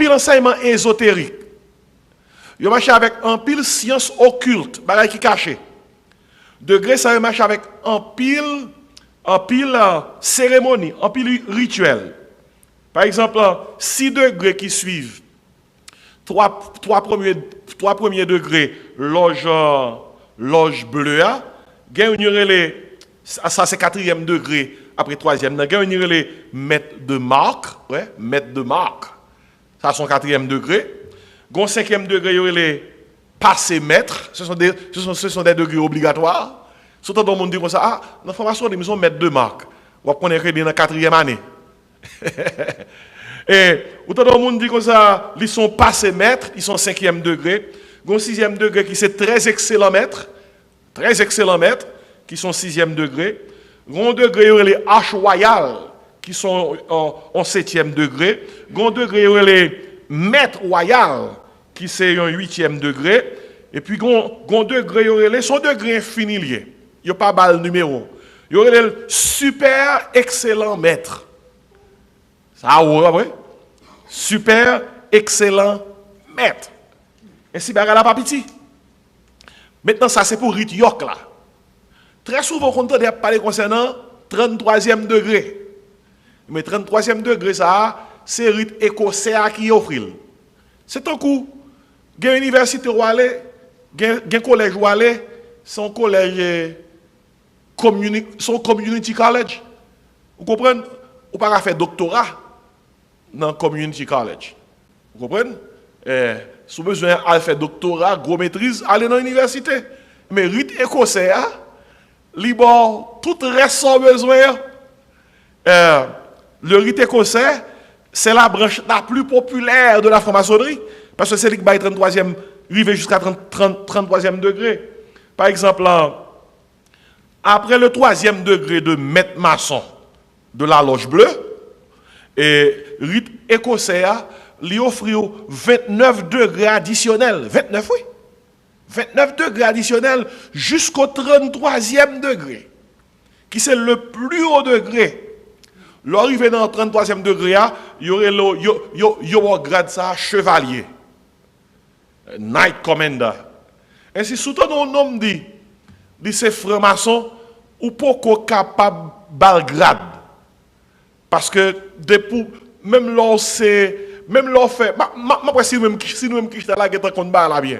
Speaker 1: enseignement ésotérique. Yo marché avec un pile science occulte, bagay qui caché. Degré ça marché avec un pile cérémonie, un pile rituel. Par exemple, 6 degrés qui suivent. 3 premiers degrés loge bleue, gagne les Ça c'est quatrième degré. Après troisième, il y a les maîtres de marque. Ouais, maîtres de marque. Ça, c'est quatrième degré. Gon cinquième degré, il y a les passé maîtres. Ce sont des degrés obligatoires. Surtout dans le monde dit comme ça, ah, dans la formation, ils sont maîtres de marque. On va connaître bien dans la quatrième année. Et autant dans le monde dit comme ça, ils sont passés maîtres, ils sont cinquième degré. Gon sixième degré qui c'est très excellent maîtres, qui sont sixième degré. Gon degré, il y a les H royales qui sont en septième degré. Gon degré, il y a les maîtres royales qui sont en huitième degré. Et puis gon degré, il y a les son degré infini lié. Il n'y a pas balle numéro. Il y a les super excellent maître. Ça, ouais. Super excellent maître. Et si bagarre la pas petit. Maintenant, ça c'est pour Rite York là. Très souvent, on entend parler concernant 33e degré. Mais 33e degré, ça, c'est rite écossais qui offre. C'est un coup. Il y a une université où aller, il y a un collège où aller, son collège son community college. Vous comprenez? Ou pas faire doctorat dans community college. Vous comprenez? Si vous avez besoin de faire doctorat, gros maîtrise, allez dans l'université. Mais rite écossais, libre, tout reste sans besoin. Le rite écossais, c'est la branche la plus populaire de la franc-maçonnerie. Parce que c'est lui qui va 33e, arrivé jusqu'à 33e degré. Par exemple, après le 3e degré de maître maçon de la loge bleue, et rite écossais, lui offre 29 degrés additionnels. 29, oui. 29 degrés additionnels jusqu'au 33e degré, qui c'est le plus haut degré. L'arrivée dans le 33e degré, il y aurait le grade ça chevalier, Knight Commander. Ainsi, surtout dans le nom de ces francs-maçons, ou pas capable de grade. Parce que même là, fait, si nous-mêmes qui là, qui est contre là bien.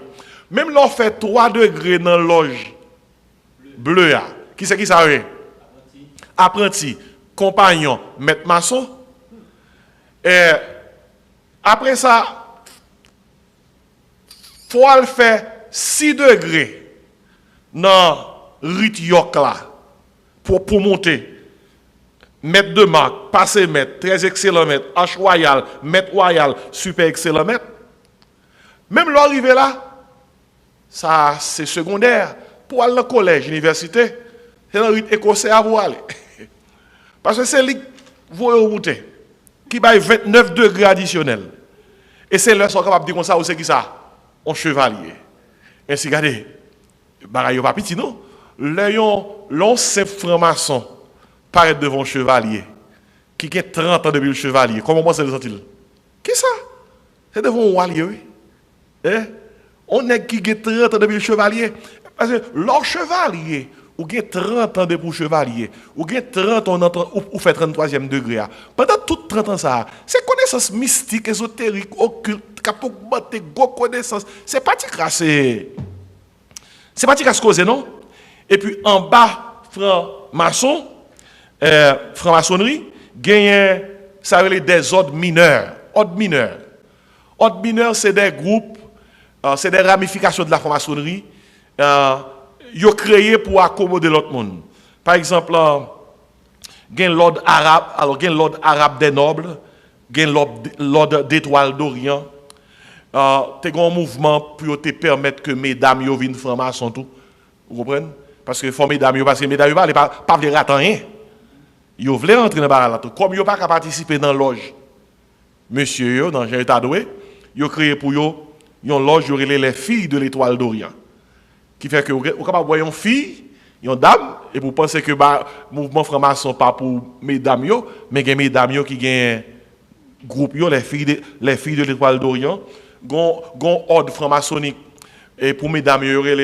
Speaker 1: Même là, fait 3 degrés dans l'loge bleu. Qui c'est qui ça veut? Apprenti, compagnon, maître maçon. Et après ça, il faut le faire 6 degrés dans Rite York là pour monter. Maître de marque, passé maître, très excellent maître, H royal, maître royal, super excellent maître. Même l'arrivée là, ça c'est secondaire. Pour aller au collège, université, c'est un rite écossais à vous aller. Parce que c'est lui qui vous remonter, qui va 29 degrés additionnels. Et c'est là qu'ils sont capables de dire comme ça, ou c'est qui ça? Un chevalier. Ainsi, regardez, bagaille pas petit, non? L'on simple franc-maçon paraît devant un chevalier, qui a 30 ans depuis le chevalier. Comment se sent-il? Qui ça? C'est devant un walier, oui. On est qui a 30 ans depuis le chevalier. Parce que leur chevalier, ou a 30 ans depuis le chevalier, ou a 30 ans ou fait 33e degré. Pendant tout 30 ans, ça, c'est connaissance mystique, ésotérique, occulte, capocboté, connaissance. C'est pas crassé. C'est pas crassé causé, non? Et puis en bas, franc-maçon, franc-maçonnerie, gagne, ça veut dire des ordres mineurs. Ordres mineurs. Ordres mineurs, c'est des groupes, c'est des ramifications de la franc-maçonnerie. Ils ont créé pour accommoder l'autre monde. Par exemple, gagne l'ordre arabe, alors gagne l'ordre arabe des nobles, gagne l'ordre d'étoiles d'Orient. Tu as un mouvement pour te permettre que mesdames viennent franc-maçon tout. Vous comprenez? Parce que faut mesdames, parce que mesdames ne veulent pas attendre rien. Ils veulent rentrer dans le barrage. Comme ils ne peuvent pas participer dans la loge, monsieur, dans Jean Tadoué, ils ont créé pour eux une loge, ils ont les filles de l'étoile d'Orient. Qui fait que vous êtes capable de voir une fille, une dame, et vous pensez que le mouvement franc-maçon pas pour mesdames, mais il y a mesdames qui ont groupe, les filles de l'étoile d'Orient, gon ordre franc-maçonnique, et pour mesdames, il y aurait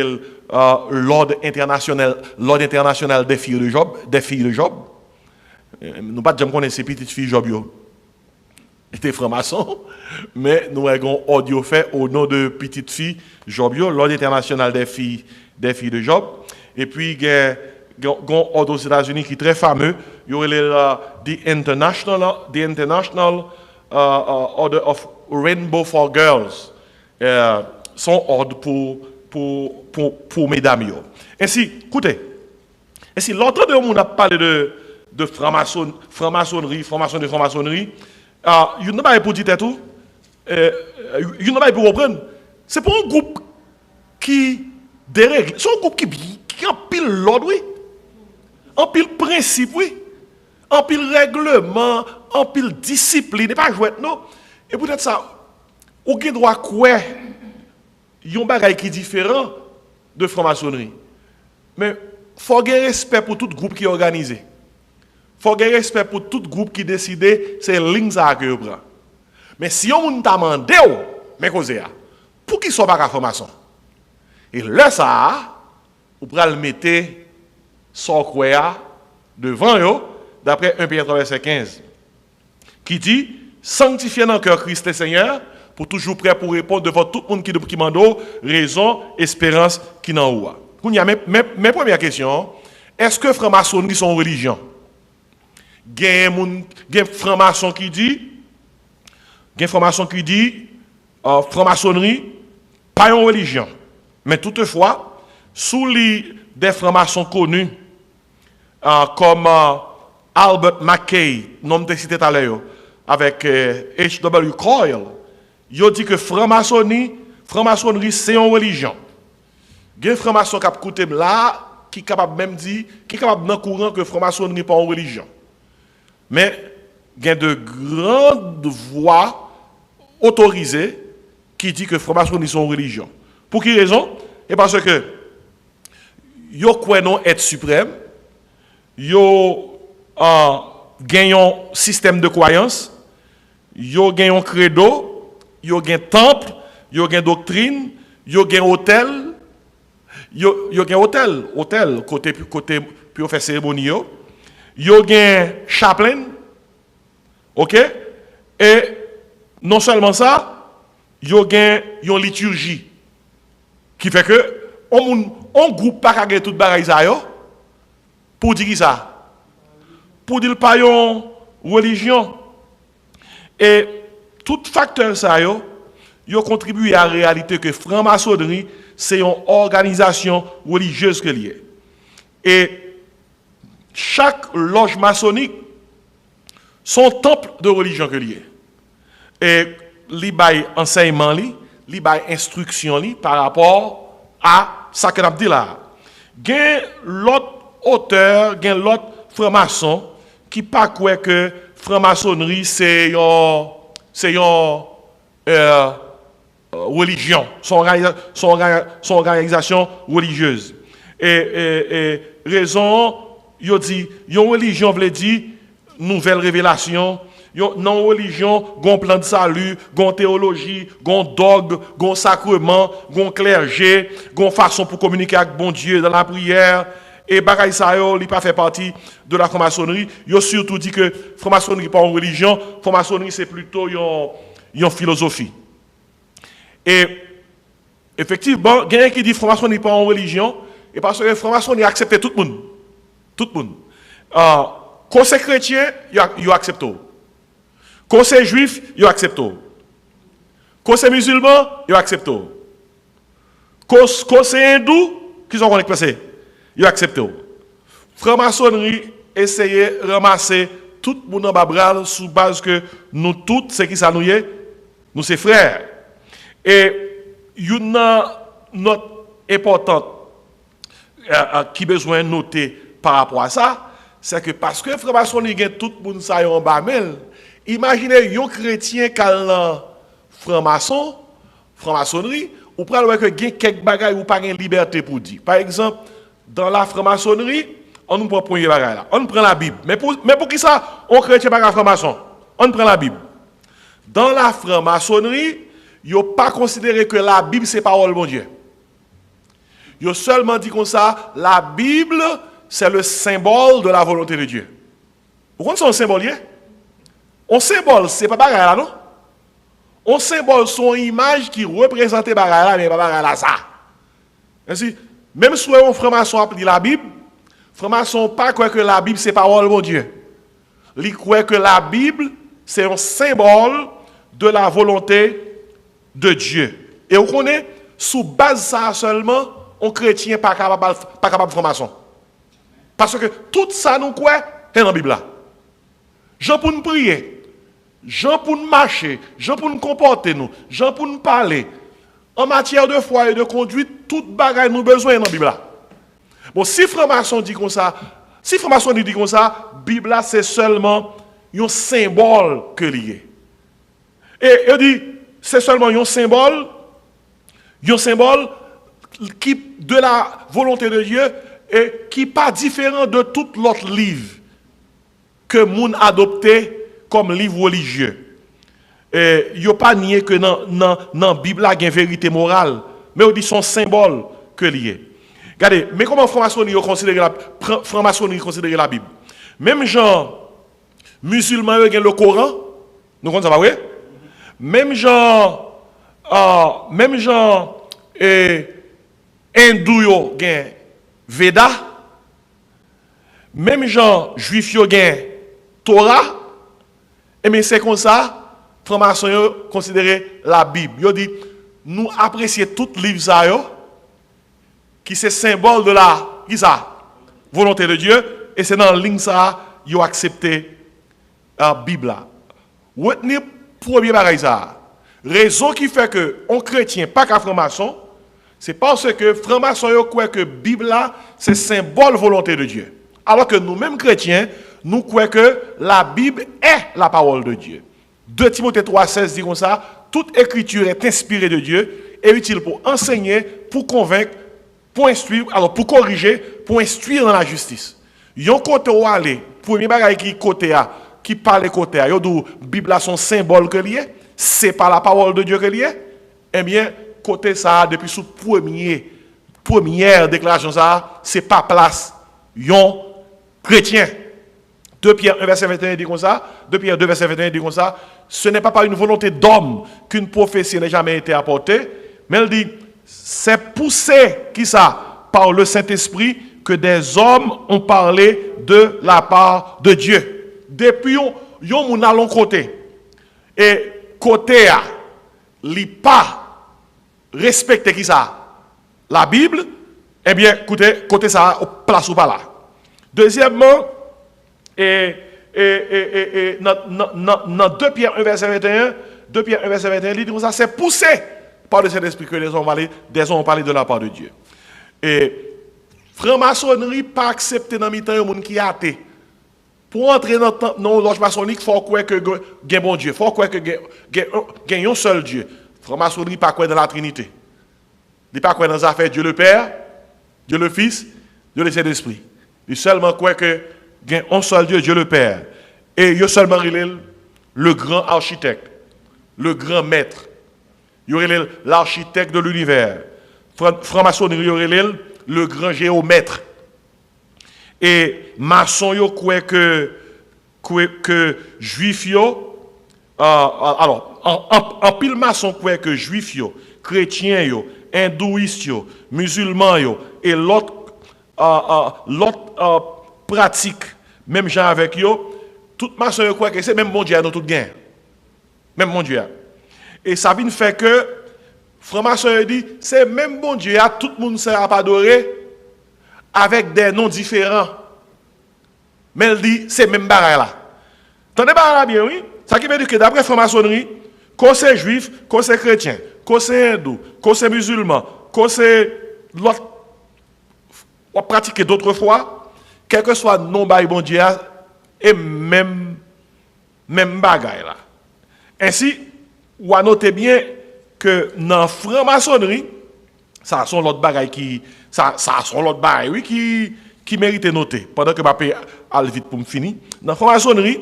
Speaker 1: l'ordre international des filles de Job. Nous pas jamais connaître ces petites filles Job étaient francs-maçons, mais nous avons audio fait au nom de petites filles Job, l'ordre international des filles de Job. Et puis il y a ordre aux États-Unis qui est très fameux. Il y aurait the International Order of Rainbow for Girls. Son ordre pour mesdames. Ainsi, écoutez, l'autre de nous a parlé de franc-maçonnerie, franc-maçonnerie. Il n'y a pas pour dire tout. Il n'y a pas pour reprendre. C'est pas un groupe qui dérègle. C'est un groupe qui empile l'ordre, oui. Empile principe, oui. Empile règlement, empile discipline. Et pas jouer, non. Et peut-être ça, aucun droit quoi. Il y a un bagage qui est différent de franc-maçonnerie. Mais il faut avoir respect pour tout groupe qui est organisé. Il faut avoir respect pour tout groupe qui décide, c'est lignes à que vous prenez. Mais si on t'a demandé, mais pour qui soit pas franc-maçon? Et là, ça, vous pouvez le mettre sans quoi devant eux, d'après 1 Pierre 3, verset 15, qui dit, sanctifiez dans le cœur Christ le Seigneur, pour toujours prêt pour répondre devant tout le monde qui demande raison, espérance qui n'en ou. Mes premières questions, est-ce que franc-maçonnerie sont une religion? Il y a un franc-maçon qui dit, franc-maçonnerie, pas une religion. Mais toutefois, sous les des francs-maçons connus, comme Albert McKay, nom de cité tout à l'heure, avec H.W. Coyle, il dit que franc-maçonnerie, c'est une religion. Il y a un franc-maçon qui a écouté là, qui est capable même dire, qui est capable dans courant que franc-maçonnerie n'est pas une religion. Mais il y a de grandes voix autorisées qui disent que franc-maçonnerie sont une religion. Pour quelle raison? Et parce que yo croient non être suprême, yo gagnent un système de croyance, yo gagnent un credo, yo gagnent temple, yo gagnent doctrine, yo gagnent hôtel, yo gagnent hôtel côté pour faire cérémonie yo gagnent chaplain, ok? Et non seulement ça, yo gagnent une liturgie qui fait que on groupe pas gagner toute bagaille ça yo pour dire ça, pour dire pas une religion. Et tout facteur ça yo contribue à la réalité que franc-maçonnerie c'est une organisation religieuse que liée. Et chaque loge maçonnique son temple de religion que lié. Et li bay enseignement li bay instruction par rapport à ça que n'a dit là. Gen l'autre auteur, gen l'autre franc-maçon qui pas croit que franc-maçonnerie c'est une religion, son organisation religieuse. Et raison, yo dit, une religion veut dire nouvelle révélation, non religion, gon plan de salut, gon théologie, gon dogme, gon sacrement, gon clergé, gon façon pour communiquer avec bon Dieu dans la prière. Et bagay sa yo, li pas fait partie de la franc-maçonnerie. Yo surtout dit que franc-maçonnerie pas une religion, franc-maçonnerie c'est plutôt une philosophie. Et effectivement, il y a quelqu'un qui dit franc-maçonnerie n'est pas une religion, et parce que franc-maçonnerie accepte tout le monde. Tout le monde. Conseil chrétien, il accepte. Conseil juif, il accepte. Conseil musulman, il accepte. Conseil hindou, qui sont passés, il accepte. Franc-maçonnerie, essayer de ramasser tout le monde en babral sous base que nous tous, c'est qui ça nous est, nous c'est frères. Et une note importante qui besoin de noter par rapport à ça, c'est que parce que franc-maçonnerie gagne tout le monde ça en bas imaginez un chrétien qui a franc-maçonnerie, ou prenez que gagne quelques bagages ou pas une liberté pour dire. Par exemple, dans la franc-maçonnerie, on nous prend premier bagage là, on prend la Bible. Mais pour qui ça on chrétien pas franc-maçon? On prend la Bible. Dans la franc-maçonnerie, ils n'ont pas considéré que la Bible, c'est parole de mon Dieu. Ils ont seulement dit comme ça, la Bible, c'est le symbole de la volonté de Dieu. Vous comprenez son symbole? Un symbole, c'est pas bagarre là, non? Un symbole, son image qui représente bagarre là, mais pas bagarre là, ça. Ainsi, même si on franc-maçon a dit la Bible Franc-maçon pas croire que la Bible c'est parole de mon Dieu. Il croit que la Bible c'est un symbole de la volonté de Dieu. Et on connaît, sous base ça seulement, un chrétien pas capable de franc-maçon. Parce que tout ça nous croit est dans la Bible là. Jean pour nous prier, Jean pour nous marcher, Jean pour nous comporter nous, Jean pour nous parler. En matière de foi et de conduite, toute bagaille nous besoin dans la Bible là. Bon, si franc-maçon dit comme ça, Bible là c'est seulement un symbole que lié. Et il dit c'est seulement un symbole qui de la volonté de Dieu et qui n'est pas différent de tout l'autre livre que moun adopté comme livre religieux. Et il n'y a pas nié que dans la Bible il y a une vérité morale, mais on dit son symbole que lié. Regardez, mais comment franc-maçonnerie considère la Bible? Même gens musulmans ont le Coran, nous connaissons pas vrai? Même gens hindous ont Veda, même gens juifs ont Torah, et mais c'est comme ça, franc-maçon considérer la Bible. Ils dit nous apprécions tout livre ça qui c'est symbole de la volonté de Dieu et c'est dans la ligne ça ils ont accepté la Bible là. Retenez premier bagage ça. Raison qui fait que on chrétien pas qu'à franc-maçon, c'est parce que franc-maçon yo croit que Bible là c'est symbole volonté de Dieu. Alors que nous-mêmes chrétiens, nous croyons que la Bible est la parole de Dieu. 2 Timothée 3,16 dit comme ça, toute écriture est inspirée de Dieu et utile pour enseigner, pour convaincre, pour instruire, alors pour corriger, pour instruire dans la justice. Yon côté ou aller, premier bagage qui côté a, qui parle côté a, yon dou Bible a son symbole que lié, c'est pas la parole de Dieu que lié. Eh bien, côté ça depuis sous première déclaration ça, c'est pas place yon chrétien. 2 Pierre 1 verset 21 dit comme ça, 2 Pierre 2 verset 21 dit comme ça, ce n'est pas par une volonté d'homme qu'une prophétie n'ait jamais été apportée, mais elle dit c'est poussé qui ça par le Saint-Esprit que des hommes ont parlé de la part de Dieu. Depuis yon moun allons côté et côté a li pas respecter qui ça la Bible, eh bien écoutez côté ça place ou pas là. Deuxièmement dans 2 Pierre 1 verset 21, 2 Pierre 1 verset 21, il dit comme ça, c'est poussé par le Saint-Esprit que les hommes ont parlé de la part de Dieu. Et franc-maçonnerie pas accepté dans mi-temps un monde qui est athée. Pour entrer dans le loge maçonnique, il faut croire que il y a un bon Dieu, il faut croire que il y a un seul Dieu. Franc-maçonnerie pas croire dans la Trinité. Il pas croire dans les affaires Dieu le Père, Dieu le Fils, Dieu le Saint-Esprit. Il seulement croire que il y a un seul Dieu, Dieu le Père. Et il y a seulement le grand architecte, le grand maître. Il y aurait l'architecte de l'univers. Franc-maçonnerie, il y aurait le grand géomètre. Et maçon, il croit que juif, alors, en pile maçon croit que juif, chrétien, hindouiste, musulman, et l'autre pratique, même gens avec eux, tout maçon croit que c'est même bon Dieu à nous tout gain. Même bon Dieu. Et ça vient faire que franc-maçon dit c'est même bon Dieu à tout le monde sera pas adoré avec des noms différents. Mais elle dit c'est même bagaille là. Tendez pas bien oui. Ça qui veut dire que d'après franc-maçonnerie, quand c'est juif, quand c'est chrétien, quand c'est hindou, quand c'est musulman, quand c'est l'autre on pratique d'autres fois, quel que soit non bail bon Dieu et même bagaille là. Ainsi, ou à noter bien que dans la franc-maçonnerie, ça sont l'autre bagaille qui mérite de noter. Pendant que je vais aller vite pour me finir. Dans la franc-maçonnerie,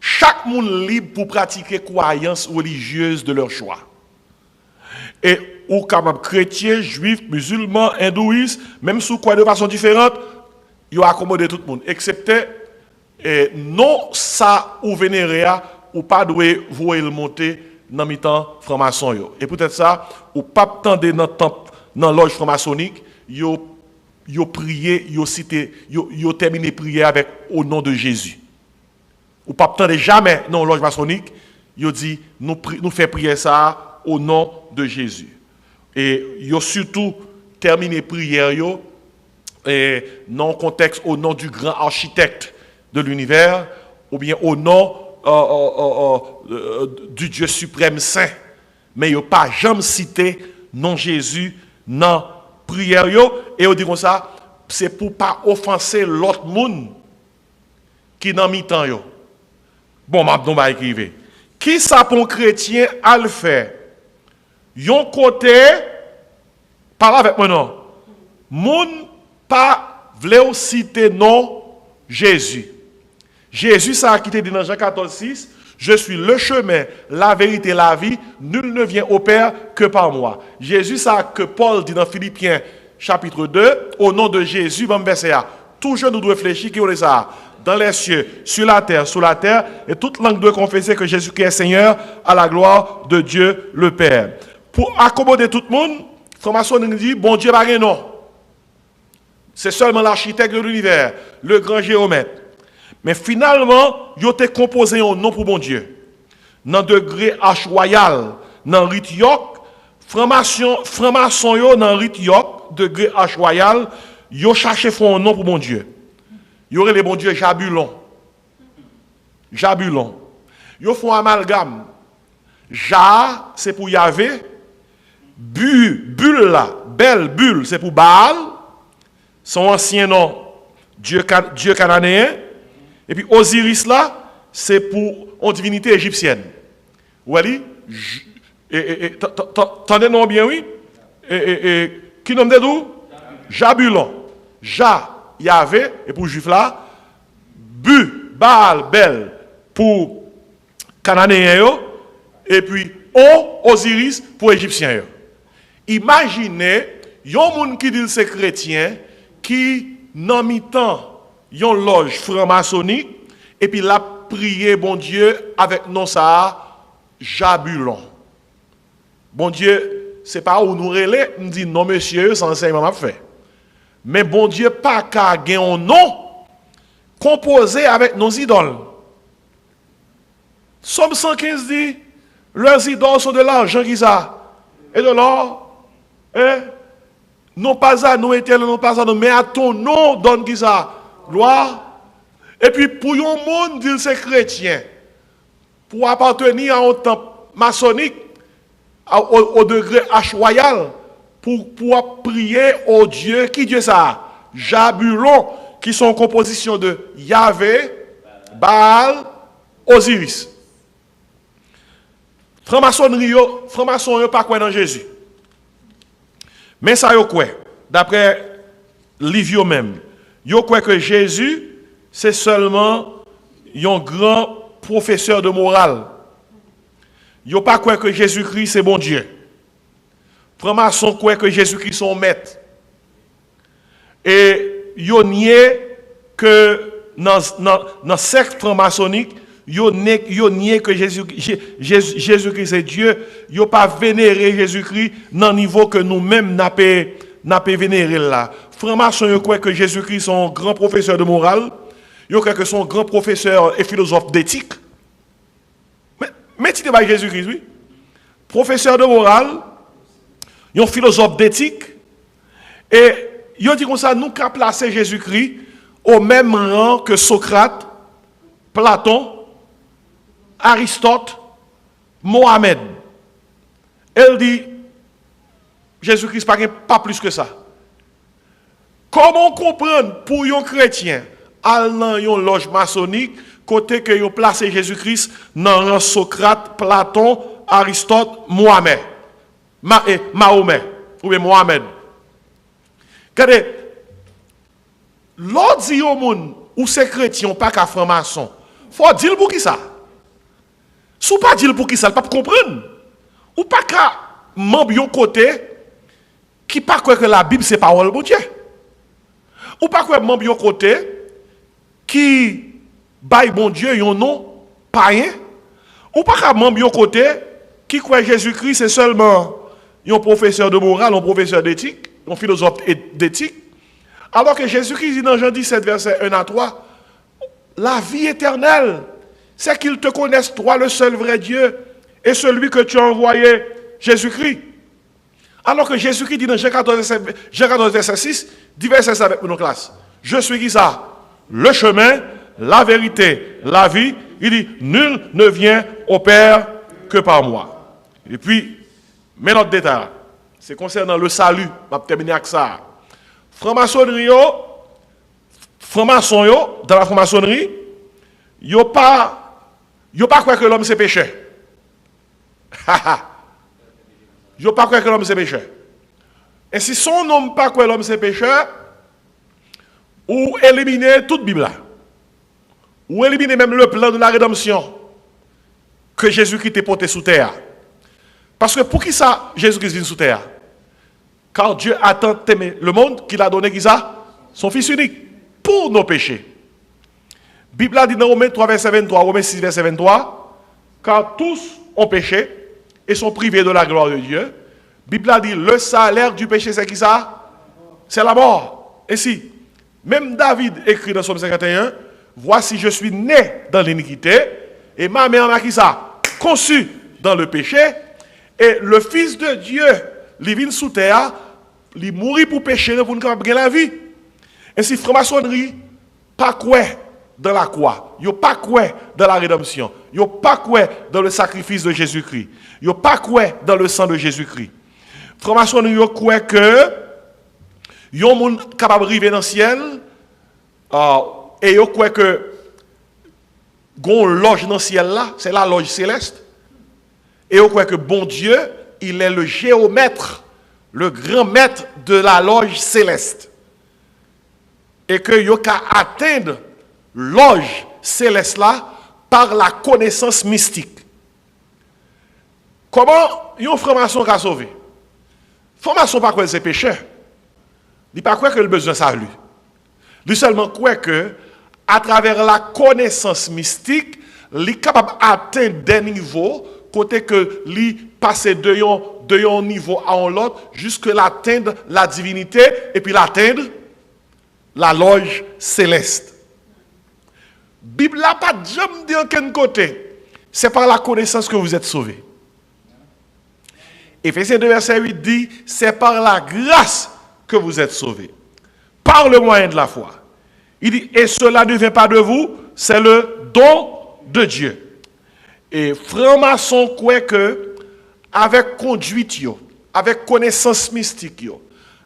Speaker 1: chaque monde libre pour pratiquer croyances religieuses de leur choix. Et ou capable chrétien, juif, musulman, hindouiste, même sous quoi de façon différente, ils ont accommodé tout le monde, excepté non ça ou vénéré ou pas doué voir le monter dans mi-temps franc-maçon yo. Et peut-être ça ou pas tendre dans loge franc-maçonnique, yo yo prié, yo cité, yo terminé prière avec au nom de Jésus. Ou pas attendre jamais non loge maçonnique, yo dit nous fait prier ça au nom de Jésus. Et yo surtout terminé prière yo et non contexte au nom du grand architecte de l'univers ou bien au nom du Dieu suprême saint. Mais yo pas jamais cité non Jésus non prière yo et on dit comme ça c'est pour pas offenser l'autre monde qui dans mi-temps yo. Bon, m'a don ba écrire. Qui ça pour un chrétien à le faire? Yon côté parle avec moi non. Moun pas vle citer non Jésus. Jésus ça qui te dit dans Jean 14:6, je suis le chemin, la vérité, la vie, nul ne vient au Père que par moi. Jésus ça que Paul dit dans Philippiens chapitre 2, au nom de Jésus, bon verset a. Toujours nous devons réfléchir qui est ça. Dans les cieux, sur la terre, sous la terre, et toute langue doit confesser que Jésus-Christ est Seigneur à la gloire de Dieu le Père. Pour accommoder tout le monde, formation nous dit, bon Dieu, pas non. C'est seulement l'architecte de l'univers, le grand géomètre. Mais finalement, il a composé un nom pour bon Dieu. Dans degré H royal, dans rite yok, franc-maçon yo dans rite yok, degré H royal, yo cherché un nom pour bon Dieu. Il y aurait les bons dieux Jabulon. Jabulon. Ils font amalgame. Ja, c'est pour Yahvé. Bulle là, belle bulle, c'est pour Baal. Son ancien nom, Dieu cananéen. Et puis Osiris là, c'est pour une divinité égyptienne. Vous voyez? Tendez nom bien, oui? Qui nomme de d'où? Jabulon. Ja. Yahvé, et pour juif là, Baal, Bel, pour Cananéen, et puis Osiris, pour Égyptien. Imaginez, yon moun qui dit c'est chrétien, qui, dans mi-temps, yon loge franc-maçonnique, et puis la prié, bon Dieu, avec non ça, Jabulon. Bon Dieu, c'est pas où nous relais, nous dit non monsieur, c'est enseignement m'a fait. Mais bon Dieu, pas qu'à gagner un nom composé avec nos idoles. Somme 115 dit, leurs idoles sont de l'argent qu'ils ont. Et de l'or, non pas à nous éternels, non pas à nous, mais à ton nom donne qu'ils ont. Gloire. Et puis pour un monde, dit c'est chrétien, pour appartenir à un temple maçonnique, au degré H royal, pour prier au Dieu, qui Dieu ça? Jabulon, qui sont en composition de Yahvé, Baal, Osiris. Franc-maçon, pas quoi dans Jésus. Mais ça, yo quoi? D'après Livio même, yo quoi que Jésus, c'est seulement un grand professeur de morale. Yo pas quoi que Jésus-Christ, c'est bon Dieu. Franc-maçon croit que Jésus-Christ est son maître. Et yo nié que dans secte franc-maçonnique, yo nié que Jésus-Christ est Dieu, yo pas vénéré Jésus-Christ dans le niveau que nous-mêmes n'a pas vénéré là. Franc-maçon yo croit que Jésus-Christ est son grand professeur de morale, yo croit que son grand professeur et philosophe d'éthique. Mais tu pas Jésus-Christ, oui. Professeur de morale, un philosophe d'éthique, et il dit comme ça, nous qu'à placer Jésus-Christ au même rang que Socrate, Platon, Aristote, Mohamed. Elle dit, Jésus-Christ pas plus que ça. Comment comprendre pour un chrétien, dans une loge maçonnique, côté que vous placez Jésus-Christ dans rang Socrate, Platon, Aristote, Mohamed? Mahomet, ou bien Mohamed. Regardez, l'autre dit au monde, ou c'est chrétien, pas qu'à franc-maçon, faut dire pour qui ça? Si vous pas dire pour qui ça, pas comprendre. Ou pas qu'à membre côté, qui pas croire que la Bible c'est parole de Dieu. Ou pas croire membre côté, qui baille bon Dieu, yon nom, païen. Ou pas qu'à membre côté, qui croit Jésus-Christ c'est seulement un professeur de morale, un professeur d'éthique, un philosophe d'éthique, Alors que Jésus-Christ dit dans Jean 17, verset 1 à 3, la vie éternelle, c'est qu'ils te connaissent, toi, le seul vrai Dieu, et celui que tu as envoyé, Jésus-Christ. Alors que Jésus-Christ dit dans Jean 14, verset 6, dit verset 7 avec nos classes. Je suis qui ça? Le chemin, la vérité, la vie. Il dit, nul ne vient au Père que par moi. Et puis, mais notre détail, c'est concernant le salut. Je vais terminer avec ça. Franc-maçonnerie, franc-maçon, dans la franc-maçonnerie, yo pas quoi que l'homme c'est péché. Yo pas quoi que l'homme c'est péché. Et si son homme pas quoi l'homme c'est péché, ou éliminer toute Bible là. Ou éliminer même le plan de la rédemption que Jésus-Christ t'a porté sous terre. Parce que pour qui ça Jésus-Christ vient sous terre? Car Dieu a tant aimé le monde qu'il a donné qui ça? Son Fils unique pour nos péchés. Bible a dit dans Romains 3, verset 23, Romains 6, verset 23, car tous ont péché et sont privés de la gloire de Dieu. Bible a dit, le salaire du péché, c'est qui ça? C'est la mort. Ainsi, même David écrit dans Psaume 51, voici, je suis né dans l'iniquité et ma mère m'a qui ça? Conçu dans le péché. Et le Fils de Dieu, il vient sous terre, il mourit pour pécher, pour nous gagner la vie. Ainsi, franc-maçonnerie, pas quoi dans la croix. Yo pas quoi dans la rédemption. Yo pas quoi dans le sacrifice de Jésus-Christ. Yo pas quoi dans le sang de Jésus-Christ. Franc-maçonnerie, yo quoi que yon moun capable de arriver dans le ciel et yo quoi que gon loge dans le ciel là, c'est la loge céleste. Et yo quoi que bon Dieu, il est le géomètre, le grand maître de la loge céleste. Et que yo ka atteindre loge céleste là par la connaissance mystique. Comment yon franc-maçon ka sauvé? Franc-maçon pas quoi c'est péché. Il pas quoi que le besoin salut. Il seulement quoi que à travers la connaissance mystique, il est capable d'atteindre des niveaux côté que lui passer de un niveau à un autre jusqu'à l'atteindre la divinité et puis l'atteindre la loge céleste. Bible n'a pas jamais dit en quel côté. C'est par la connaissance que vous êtes sauvés. Éphésiens 2, verset 8 dit, c'est par la grâce que vous êtes sauvés. Par le moyen de la foi. Il dit, et cela ne vient pas de vous, c'est le don de Dieu. Et franc-maçon croit que, avec conduite, avec connaissance mystique,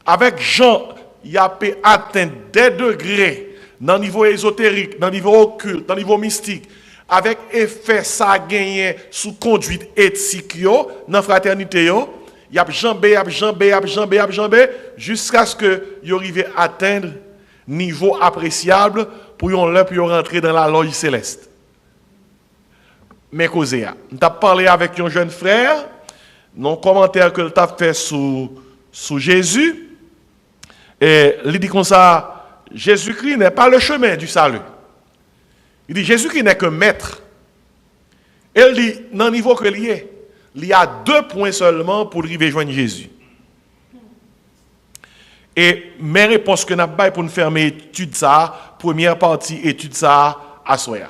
Speaker 1: avec Jean, il a pu atteindre des degrés dans le niveau ésotérique, dans le niveau occulte, dans le niveau mystique, avec effet ça gagné sous conduite éthique, dans la fraternité, il y a jambé, jusqu'à ce que il arrive à atteindre niveau appréciable pour rentrer dans la loge céleste. Mais causé, on t'a parlé avec un jeune frère, dans commentaire que tu as fait sous Jésus, et il dit comme ça, Jésus-Christ n'est pas le chemin du salut. Il dit Jésus-Christ n'est que maître. Et il dit, dans le niveau que il est, il y a 2 points seulement pour arriver à joindre Jésus. Et mes réponses que nous avons pour nous fermer étude ça, première partie étude ça à Soya.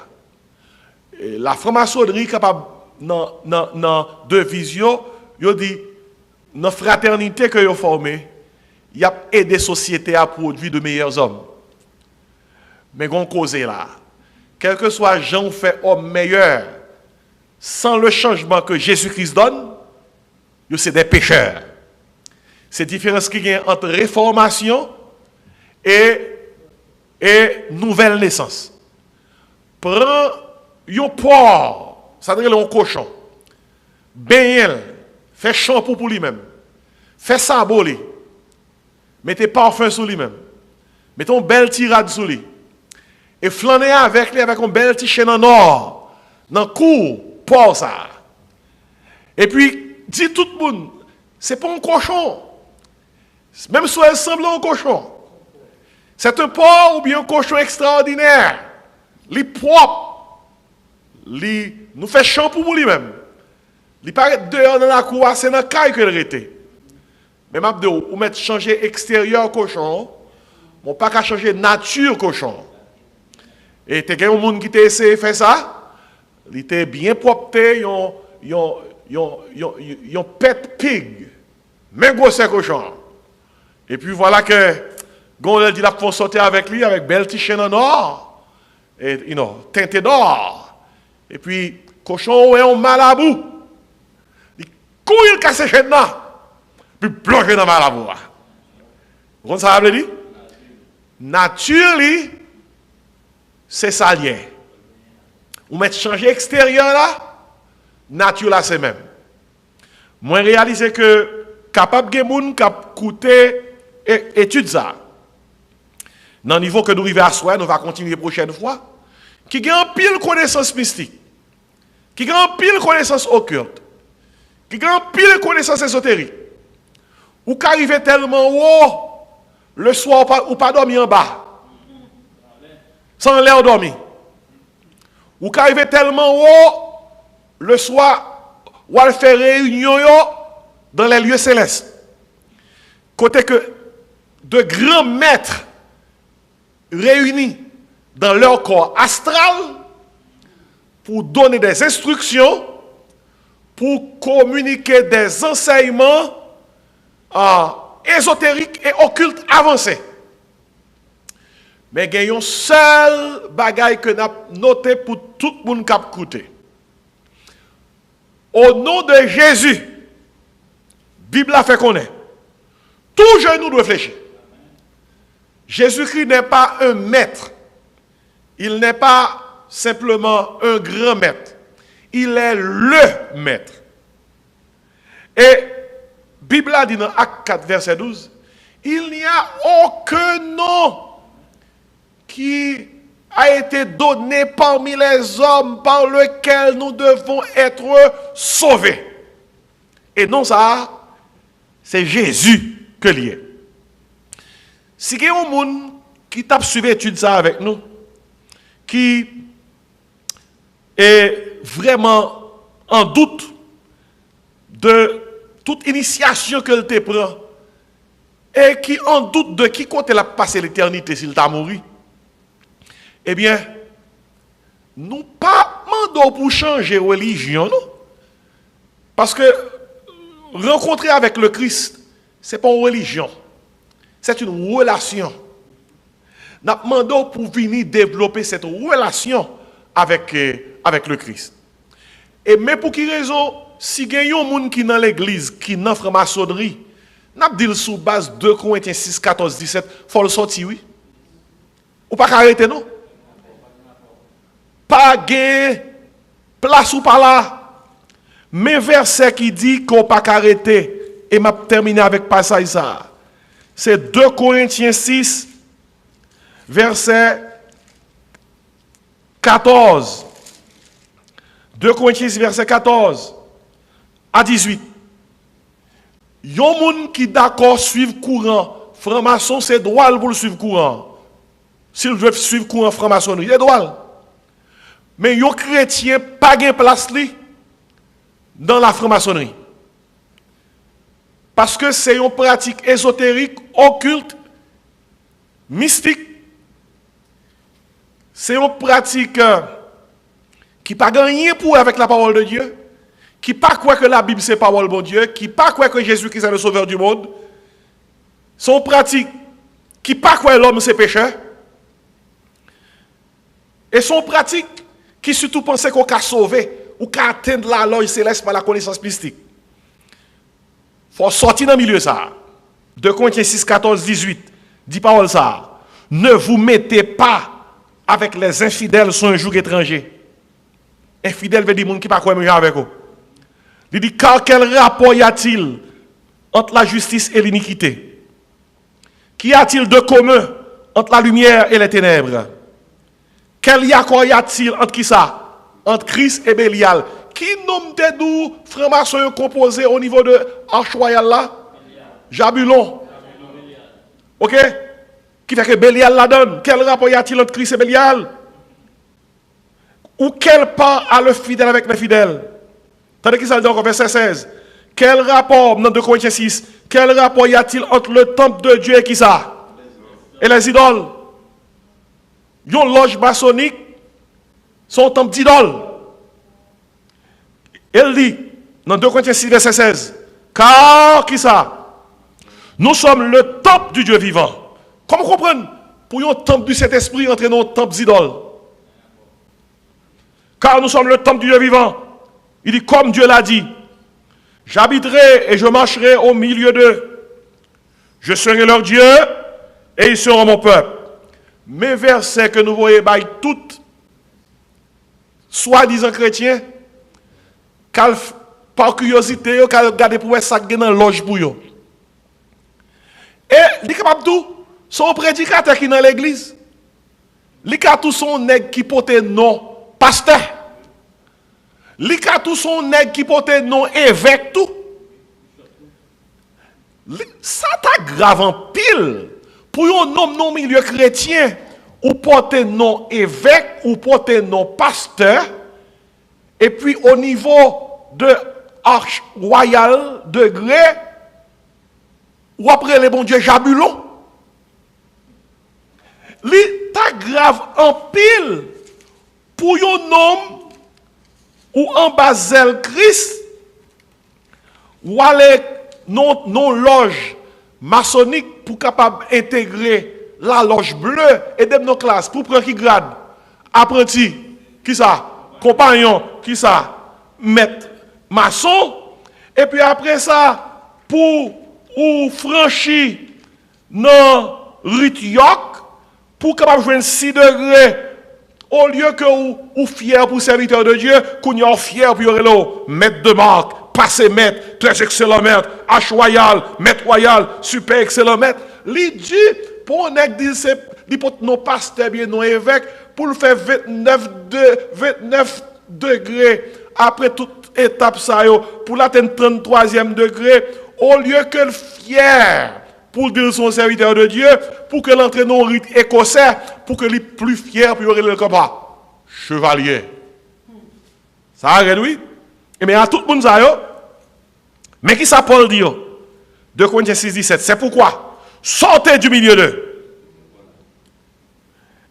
Speaker 1: La franc-maçonnerie capable dans 2 visions, il dit dans la fraternité que vous formez, il y a aidé la société à produire de meilleurs hommes. Mais on cause là. Quel que soit Jean fait homme meilleur, sans le changement que Jésus-Christ donne, c'est des pécheurs. C'est la différence qu'il y a entre réformation et nouvelle naissance. Prends un porc, ça veut dire un cochon, ben fait shampoo pour lui-même, fait sabot lui, mettez parfum sur lui-même, mettez une belle tirade sur lui, et flâner avec lui avec une belle petite chaîne en or, dans le cou, pour ça. Et puis, dit tout le monde, c'est pas un cochon. Même si elle semble un cochon. C'est un porc ou bien un cochon extraordinaire. Il est propre. Il nous fait shampoo pour lui-même. Il paraît dehors dans la cour, c'est dans la caille que il était. Mais Mabdo, ou mettre changer extérieur cochon on pas qu'à changer nature cochon. Et t'es un monde qui t'a essayé de faire ça, il était bien propre, yon pet pig, même gros c'est cochon. Et puis voilà que, Gon dit la font sortir avec lui, avec belle petite chaîne en or, et teinté d'or. Et puis, cochon est un malabou. Il couille le casse chaîne là, puis bloqué dans malabou. Vous comprenez ça veut dire? Nature, c'est ça lié. Ou mettre changer extérieur là, nature là c'est même. Moi réaliser que capable de moun cap coûter étude ça. Dans le niveau que nous arrivons à soi, nous allons continuer la prochaine fois. Qui a un pile connaissance mystique, qui a un pile connaissance occulte, qui a un pile connaissance ésotérique, ou qui arrive tellement haut, le soir ou pas dormir en bas, sans l'air dormir. Ou qui arrive tellement haut, le soir, ou à faire réunion dans les lieux célestes. Côté que de grands maîtres réunis dans leur corps astral pour donner des instructions, pour communiquer des enseignements ésotériques et occultes avancés. Mais il y a un seul bagage que nous avons noté pour tout le monde qui a écouté. Au nom de Jésus, la Bible a fait connaître. Tout genou doit fléchir. Jésus-Christ n'est pas un maître. Il n'est pas simplement un grand maître. Il est le maître. Et la Bible a dit dans Acte 4, verset 12, il n'y a aucun nom qui a été donné parmi les hommes par lequel nous devons être sauvés. Et non ça, c'est Jésus que lié. Si il y a un monde qui t'a suivi étude ça avec nous, qui est vraiment en doute de toute initiation qu'elle te prend, et qui en doute de qui côté l'a passé l'éternité s'il t'a mouru, eh bien, nous pas demandons pour changer religion, non? Parce que rencontrer avec le Christ, ce n'est pas une religion, c'est une relation. Nous demandons pour venir développer cette relation avec le Christ. Et mais pour quelle raison, si il y a un monde qui est dans l'église, qui est dans la franc-maçonnerie, nous dit sous base 2 Corinthiens 6, 14, 17, il faut le sortir, oui. Ou pas arrêter, non? Pas de place ou pas là. Mais verset qui dit qu'on ne peut pas arrêter, et m'a terminé avec passage ça. C'est 2 Corinthiens 6, verset 14. 2 Corinthiens 6, verset 14 à 18. Il y a des gens qui sont d'accord suivre courant. Franc-maçon, c'est droit pour le suivre courant. S'ils veulent suivre courant franc-maçonnerie, c'est droit. Mais les chrétiens n'ont pas de place dans la franc-maçonnerie. Parce que c'est une pratique ésotérique, occulte, mystique. C'est une pratique qui n'a pas gagné pour avec la parole de Dieu, qui pas quoi que la Bible c'est parole de Dieu, qui pas quoi que Jésus-Christ est le sauveur du monde. C'est une pratique qui pas quoi l'homme c'est pécheur. Et son pratique qui surtout pense qu'on peut sauver ou qu'à atteindre la loi céleste par la connaissance mystique. Il faut sortir dans le milieu ça. 2 Corinthiens 6, 14, 18. Dit parole ça. Ne vous mettez pas avec les infidèles sur un joug étranger. Infidèle veut dire monde qui pas quoi avec eux. Il dit car quel rapport y a-t-il entre la justice et l'iniquité? Qu'y a-t-il de commun entre la lumière et les ténèbres? Quel accord y a-t-il entre qui ça? Entre Christ et Bélial. Qui nomme des doux francs-maçons composés au niveau de Arche Royale là? Jabulon. Ok? Qui fait que Bélial la donne? Quel rapport y a-t-il entre Christ et Bélial? Ou quel part a le fidèle avec les fidèles? Tandis qu'il s'en dit encore verset 16. Quel rapport, dans 2 Corinthiens 6, quel rapport y a-t-il entre le temple de Dieu et qui ça? et les idoles. Une loge maçonnique, son temple d'idole. Elle dit, dans 2 Corinthiens 6, verset 16, car qui ça? Nous sommes le temple du Dieu vivant. Comment comprendre? Pour un temple du Saint-Esprit entre nos temples d'idoles. Car nous sommes le temple du Dieu vivant. Il dit, comme Dieu l'a dit, j'habiterai et je marcherai au milieu d'eux. Je serai leur Dieu et ils seront mon peuple. Mes versets que nous voyons by toutes, soi-disant chrétiens, par curiosité, ils regardent pour ça qui est dans la loge pour eux. Et, il est capable de tout. Son prédicateur qui est dans l'église. Il est capable de tout son nègre qui porte non pasteur. Il est capable de tout son nègre qui porte non évêque tout. Ça t'a grave en pile. Pour un homme non milieu chrétien, ou porte non évêque, ou porte non pasteur, et puis au niveau de arche royale, degré, ou après les bons dieux Jabulon, l'état grave en pile pour un homme ou en Basel Christ, ou aller non loge maçonnique pour capable intégrer la loge bleue et de nos classes pour prendre qui grade apprenti qui ça compagnon qui ça maître maçon et puis après ça pour ou franchir non rituok pour capable jouer 6 degrés au lieu que ou fier pour serviteur de Dieu qu'on y a fier pour le maître de marque passé maître, très excellent maître, H royal, maître royal, super excellent maître. Li dit, pour on dit, c'est pour nos pasteurs, bien nos évêques, pour le faire 29 degrés après toute étape, ça, pour l'atteindre 33e degré, au lieu que le fier, pour dire son serviteur de Dieu, pour que l'entraîne au rite écossais, pour que les plus fier, puis il le combat. Chevalier. Ça arrête, oui? Et bien, à tout le monde, ça, mais qui ça Paul dit? 2 Corinthiens 6, 17. C'est pourquoi, sortez du milieu d'eux.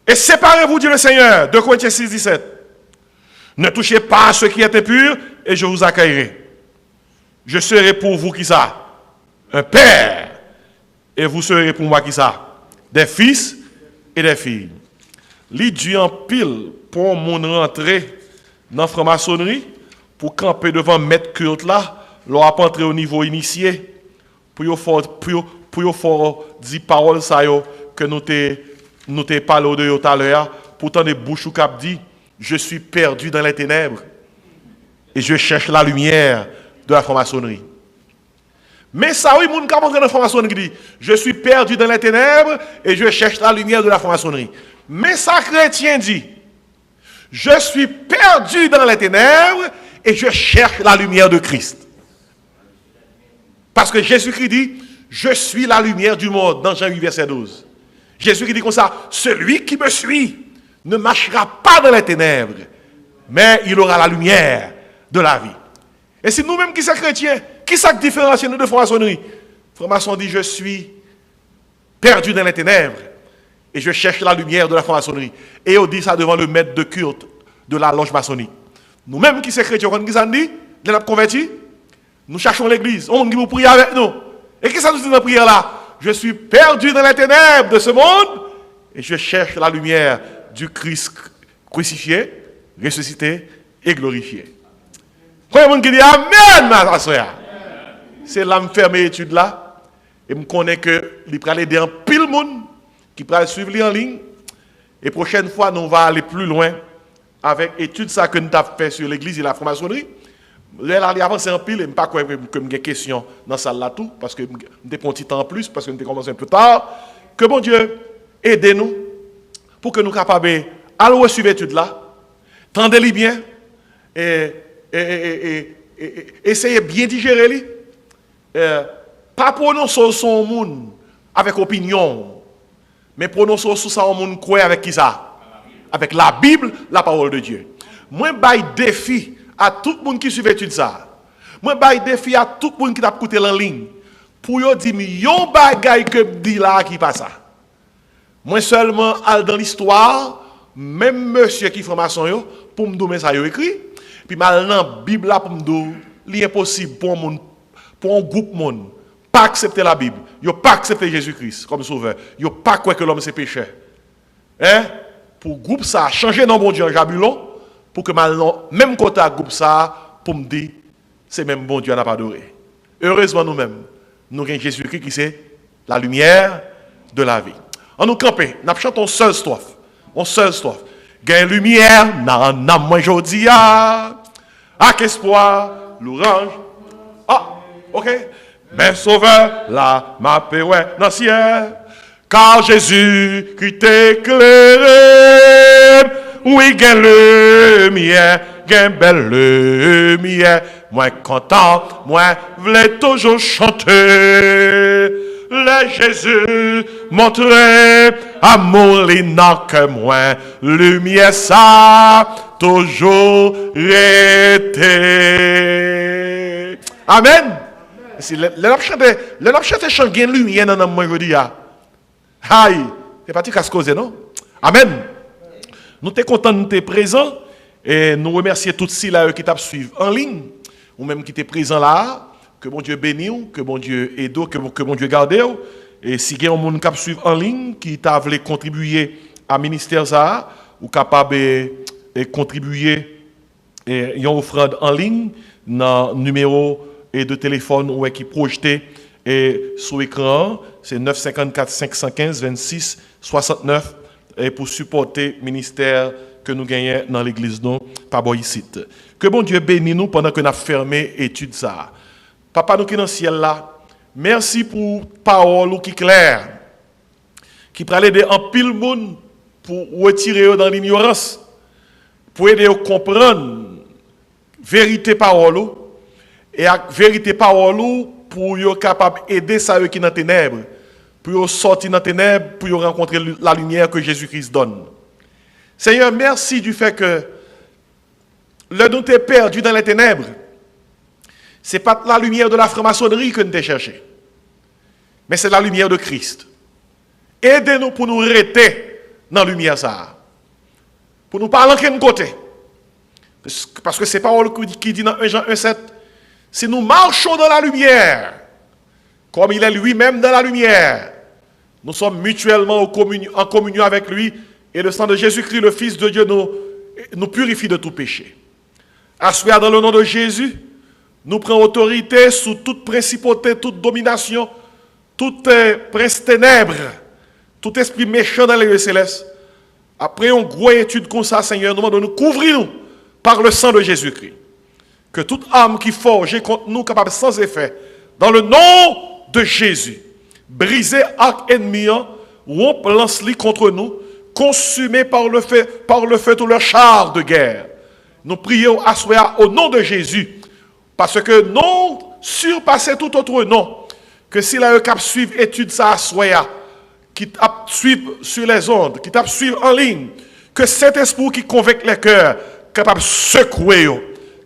Speaker 1: Et séparez-vous, dit le Seigneur. 2 Corinthiens 6, 17. Ne touchez pas à ce qui est impur, et je vous accueillerai. Je serai pour vous, qui ça? Un père. Et vous serez pour moi, qui ça? Des fils et des filles. L'idée en pile pour mon rentrée dans la franc-maçonnerie, pour camper devant maître culte là, leur entrer au niveau initié, pour dire paroles ça que nous te parlé de tout à l'heure, pourtant des bouches ou cap dit, je suis perdu dans les ténèbres et je cherche la lumière de la franc-maçonnerie. Mais ça oui, mon cap entrer dans la franc-maçonnerie dit, je suis perdu dans les ténèbres et je cherche la lumière de la franc-maçonnerie. Mais ça chrétien dit, je suis perdu dans les ténèbres et je cherche la lumière de Christ. Parce que Jésus-Christ dit, je suis la lumière du monde, dans Jean 8, verset 12. Jésus-Christ dit comme ça, celui qui me suit ne marchera pas dans les ténèbres, mais il aura la lumière de la vie. Et c'est nous-mêmes qui sommes chrétiens, qui sommes différenciés nous de franc-maçonnerie. Franc-maçon dit, je suis perdu dans les ténèbres et je cherche la lumière de la franc-maçonnerie. Et on dit ça devant le maître de culte de la loge maçonnique. Nous-mêmes qui sommes chrétiens, quand nous avons dit, nous sommes convertis, nous cherchons l'église, on dit vous priez avec nous. Et qu'est-ce que ça nous dit dans la prière là? Je suis perdu dans les ténèbres de ce monde et je cherche la lumière du Christ crucifié, ressuscité et glorifié. Quand il y a quelqu'un qui dit Amen, ma soeur, c'est là que je fais mes études là et je connais que il va aider un pile monde qui va suivre en ligne. Et prochaine fois, nous allons aller plus loin avec l'étude ça que nous avons fait sur l'église et la franc-maçonnerie. Là, il avance en pile, et je ne sais pas que j'ai des questions dans cette salle-là tout, parce que j'ai un petit temps en plus, parce que nous avons commencé un peu tard. Que bon Dieu aide nous pour que nous soyons capables d'aller suivre l'étude là, tendez-les bien, et essayez bien digérer les. Pas prononcer son monde avec opinion, mais prononcer sur ça au monde croit avec qui ça? Avec la Bible, la parole de Dieu. Moi, je défi à tout le monde qui suit l'étude ça. Moi, je défi à tout le monde qui t'a écouté en ligne. Pour dire, yon bagay que dit là qui passe ça. Moi seulement dans l'histoire, même monsieur qui franc-maçon yo, pour me donner ça yo écrit, puis mal dans la Bible là pour me dire l'impossible pour un groupe monde pas accepter la Bible, yo pas accepter Jésus-Christ comme sauveur, yo pas croire que l'homme c'est pécheur. Hein? Pour groupe ça changer nom bon Dieu en Jabulon pour que mal même côté groupe ça pour me dire c'est même bon Dieu n'a pas adoré. Heureusement nous-mêmes, nous avons Jésus-Christ qui c'est la lumière de la vie. On nous camper, nous chantons seul strophe. On seul strophe. Gain lumière, nan moi jodi a. Ak espoir, l'orange. Ah, OK. Mais sauveur, la ma paix ouais, dans le ciel. Car Jésus qui t'éclaire. Oui, gain lumière, gain belle lumière. Moi content, moi voulais toujours chanter. Le Jésus montrer amour l'ina que moi lumière ça toujours été. Amen. Si le chante chant gain lumière dans moi je dis aïe, c'est pas qu'à se causer non. Amen. Nous t'es content de t'être présent et nous remercions tous ceux là qui t'a suivi en ligne ou même qui étaient présents là. Que bon Dieu bénisse, que bon Dieu aide, que bon Dieu garde. Et si il y a un monde qui suit en ligne, qui t'a voulu contribuer à ministère ça, ou capable de contribuer à une offrande en ligne, dans le numéro de téléphone qui est projeté sur l'écran, c'est 954 515 26 69 et pour supporter le ministère que nous gagnons dans l'église, non, pas ici. Que bon Dieu bénisse nous pendant que nous avons fermé l'étude ça. Papa, nous qui dans le ciel là, merci pour parole qui claire, qui peut aider en pile monde pour retirer dans l'ignorance, pour aider à comprendre vérité parole et la vérité parole pour être capable d'aider ceux qui sont dans les ténèbres, pour sortir dans les ténèbres, pour rencontrer la lumière que Jésus-Christ donne. Seigneur, merci du fait que le nous t'es perdu dans les ténèbres. Ce n'est pas la lumière de la franc-maçonnerie que nous avons cherché, mais c'est la lumière de Christ. Aidez-nous pour nous rester dans la lumière ça. Pour nous parler en quel côté. Parce que c'est parole qui dit dans 1 Jean 1,7, si nous marchons dans la lumière, comme il est lui-même dans la lumière, nous sommes mutuellement en communion avec lui, et le sang de Jésus-Christ, le Fils de Dieu, nous purifie de tout péché. Assoyez dans le nom de Jésus, nous prenons autorité sur toute principauté, toute domination, tout prince ténèbres, tout esprit méchant dans les lieux célestes. Après une grosse étude comme ça, Seigneur, nous demandons de nous couvrir par le sang de Jésus-Christ. Que toute âme qui forge contre nous, capable sans effet, dans le nom de Jésus, briser arc ennemi, rompe lance-li contre nous, consumer par le feu tout leur char de guerre. Nous prions assoya au nom de Jésus. Parce que non surpasser tout autre nom, que si la cap suivre étude ça soya, qui t'a suivre sur les ondes, qui t'a suivre en ligne, que cet esprit qui convainc les cœurs, capable de secouer,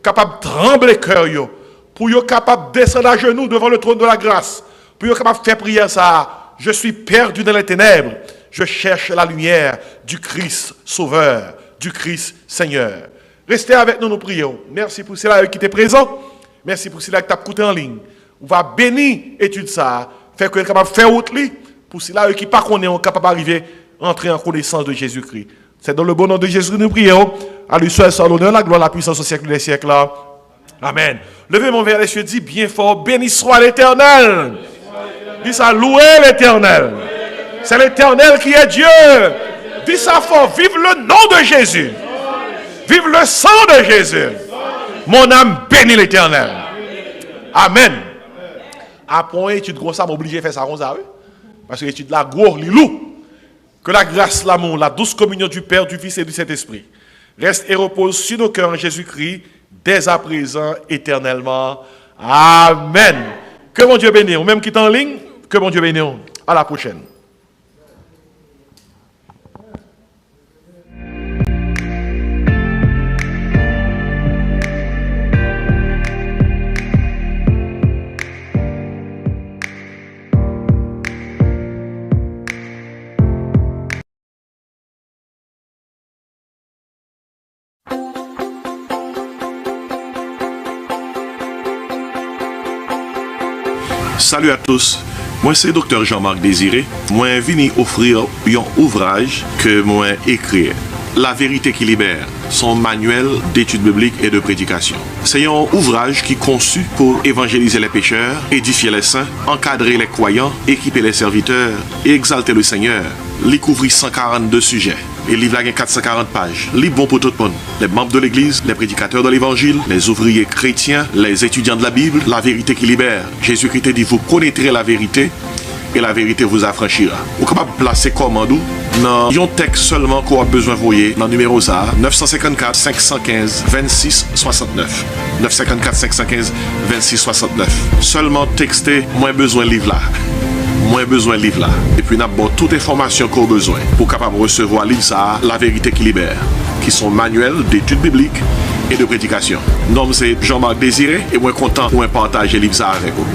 Speaker 1: capable de trembler le cœur, pour être capable de descendre à genoux devant le trône de la grâce, pour être capable de faire prier ça. Je suis perdu dans les ténèbres, je cherche la lumière du Christ Sauveur, du Christ Seigneur. Restez avec nous, nous prions. Merci pour cela qui était présent. Merci pour cela que tu as écouté en ligne. On va bénir l'étude ça, faire que capable faire autre pour cela qui pas qu'on est capable d'arriver entrer en connaissance de Jésus-Christ. C'est dans le bon nom de Jésus que nous prions. À lui seul soit l'honneur, la gloire, la puissance au siècle des siècles. Amen. Levez mon vers les cieux, dis bien fort, béni soit l'Éternel. Dis ça, louez l'Éternel. C'est l'Éternel qui est Dieu. Dis ça fort, vive le nom de Jésus. Vive le sang de Jésus. Mon âme bénit l'Éternel. Amen. Après étude comme ça, m'oblige à faire ça comme ça, oui. Parce que l'étude la gloire, l'ilou. Que la grâce, l'amour, la douce communion du Père, du Fils et du Saint-Esprit reste et repose sur nos cœurs en Jésus-Christ, dès à présent, éternellement. Amen. Que mon Dieu bénisse. Ou même qui est en ligne, que mon Dieu bénisse. À la prochaine.
Speaker 2: Salut à tous, moi c'est Dr. Jean-Marc Désiré. Moi venu offrir un ouvrage que moi écrit. La vérité qui libère, son manuel d'études bibliques et de prédication. C'est un ouvrage qui est conçu pour évangéliser les pécheurs, édifier les saints, encadrer les croyants, équiper les serviteurs et exalter le Seigneur. Il couvre 142 sujets. Et le livre a 440 pages. Livre bon pour tout le monde. Les membres de l'Église, les prédicateurs de l'Évangile, les ouvriers chrétiens, les étudiants de la Bible, la vérité qui libère. Jésus-Christ dit, vous connaîtrez la vérité et la vérité vous affranchira. Vous êtes capable de placer commando dans un texte seulement qu'on a besoin de voyer dans le numéro ça 954 515 26 69. 954 515 26 69. Seulement texter, moins besoin de livre là. Moins besoin de livre là. Et puis, nous avons toute information qu'on a besoin pour capable recevoir livre ça, La vérité qui libère, qui sont manuels d'études bibliques et de prédication. Nom c'est Jean-Marc Désiré et moi content pour partager livre ça avec vous.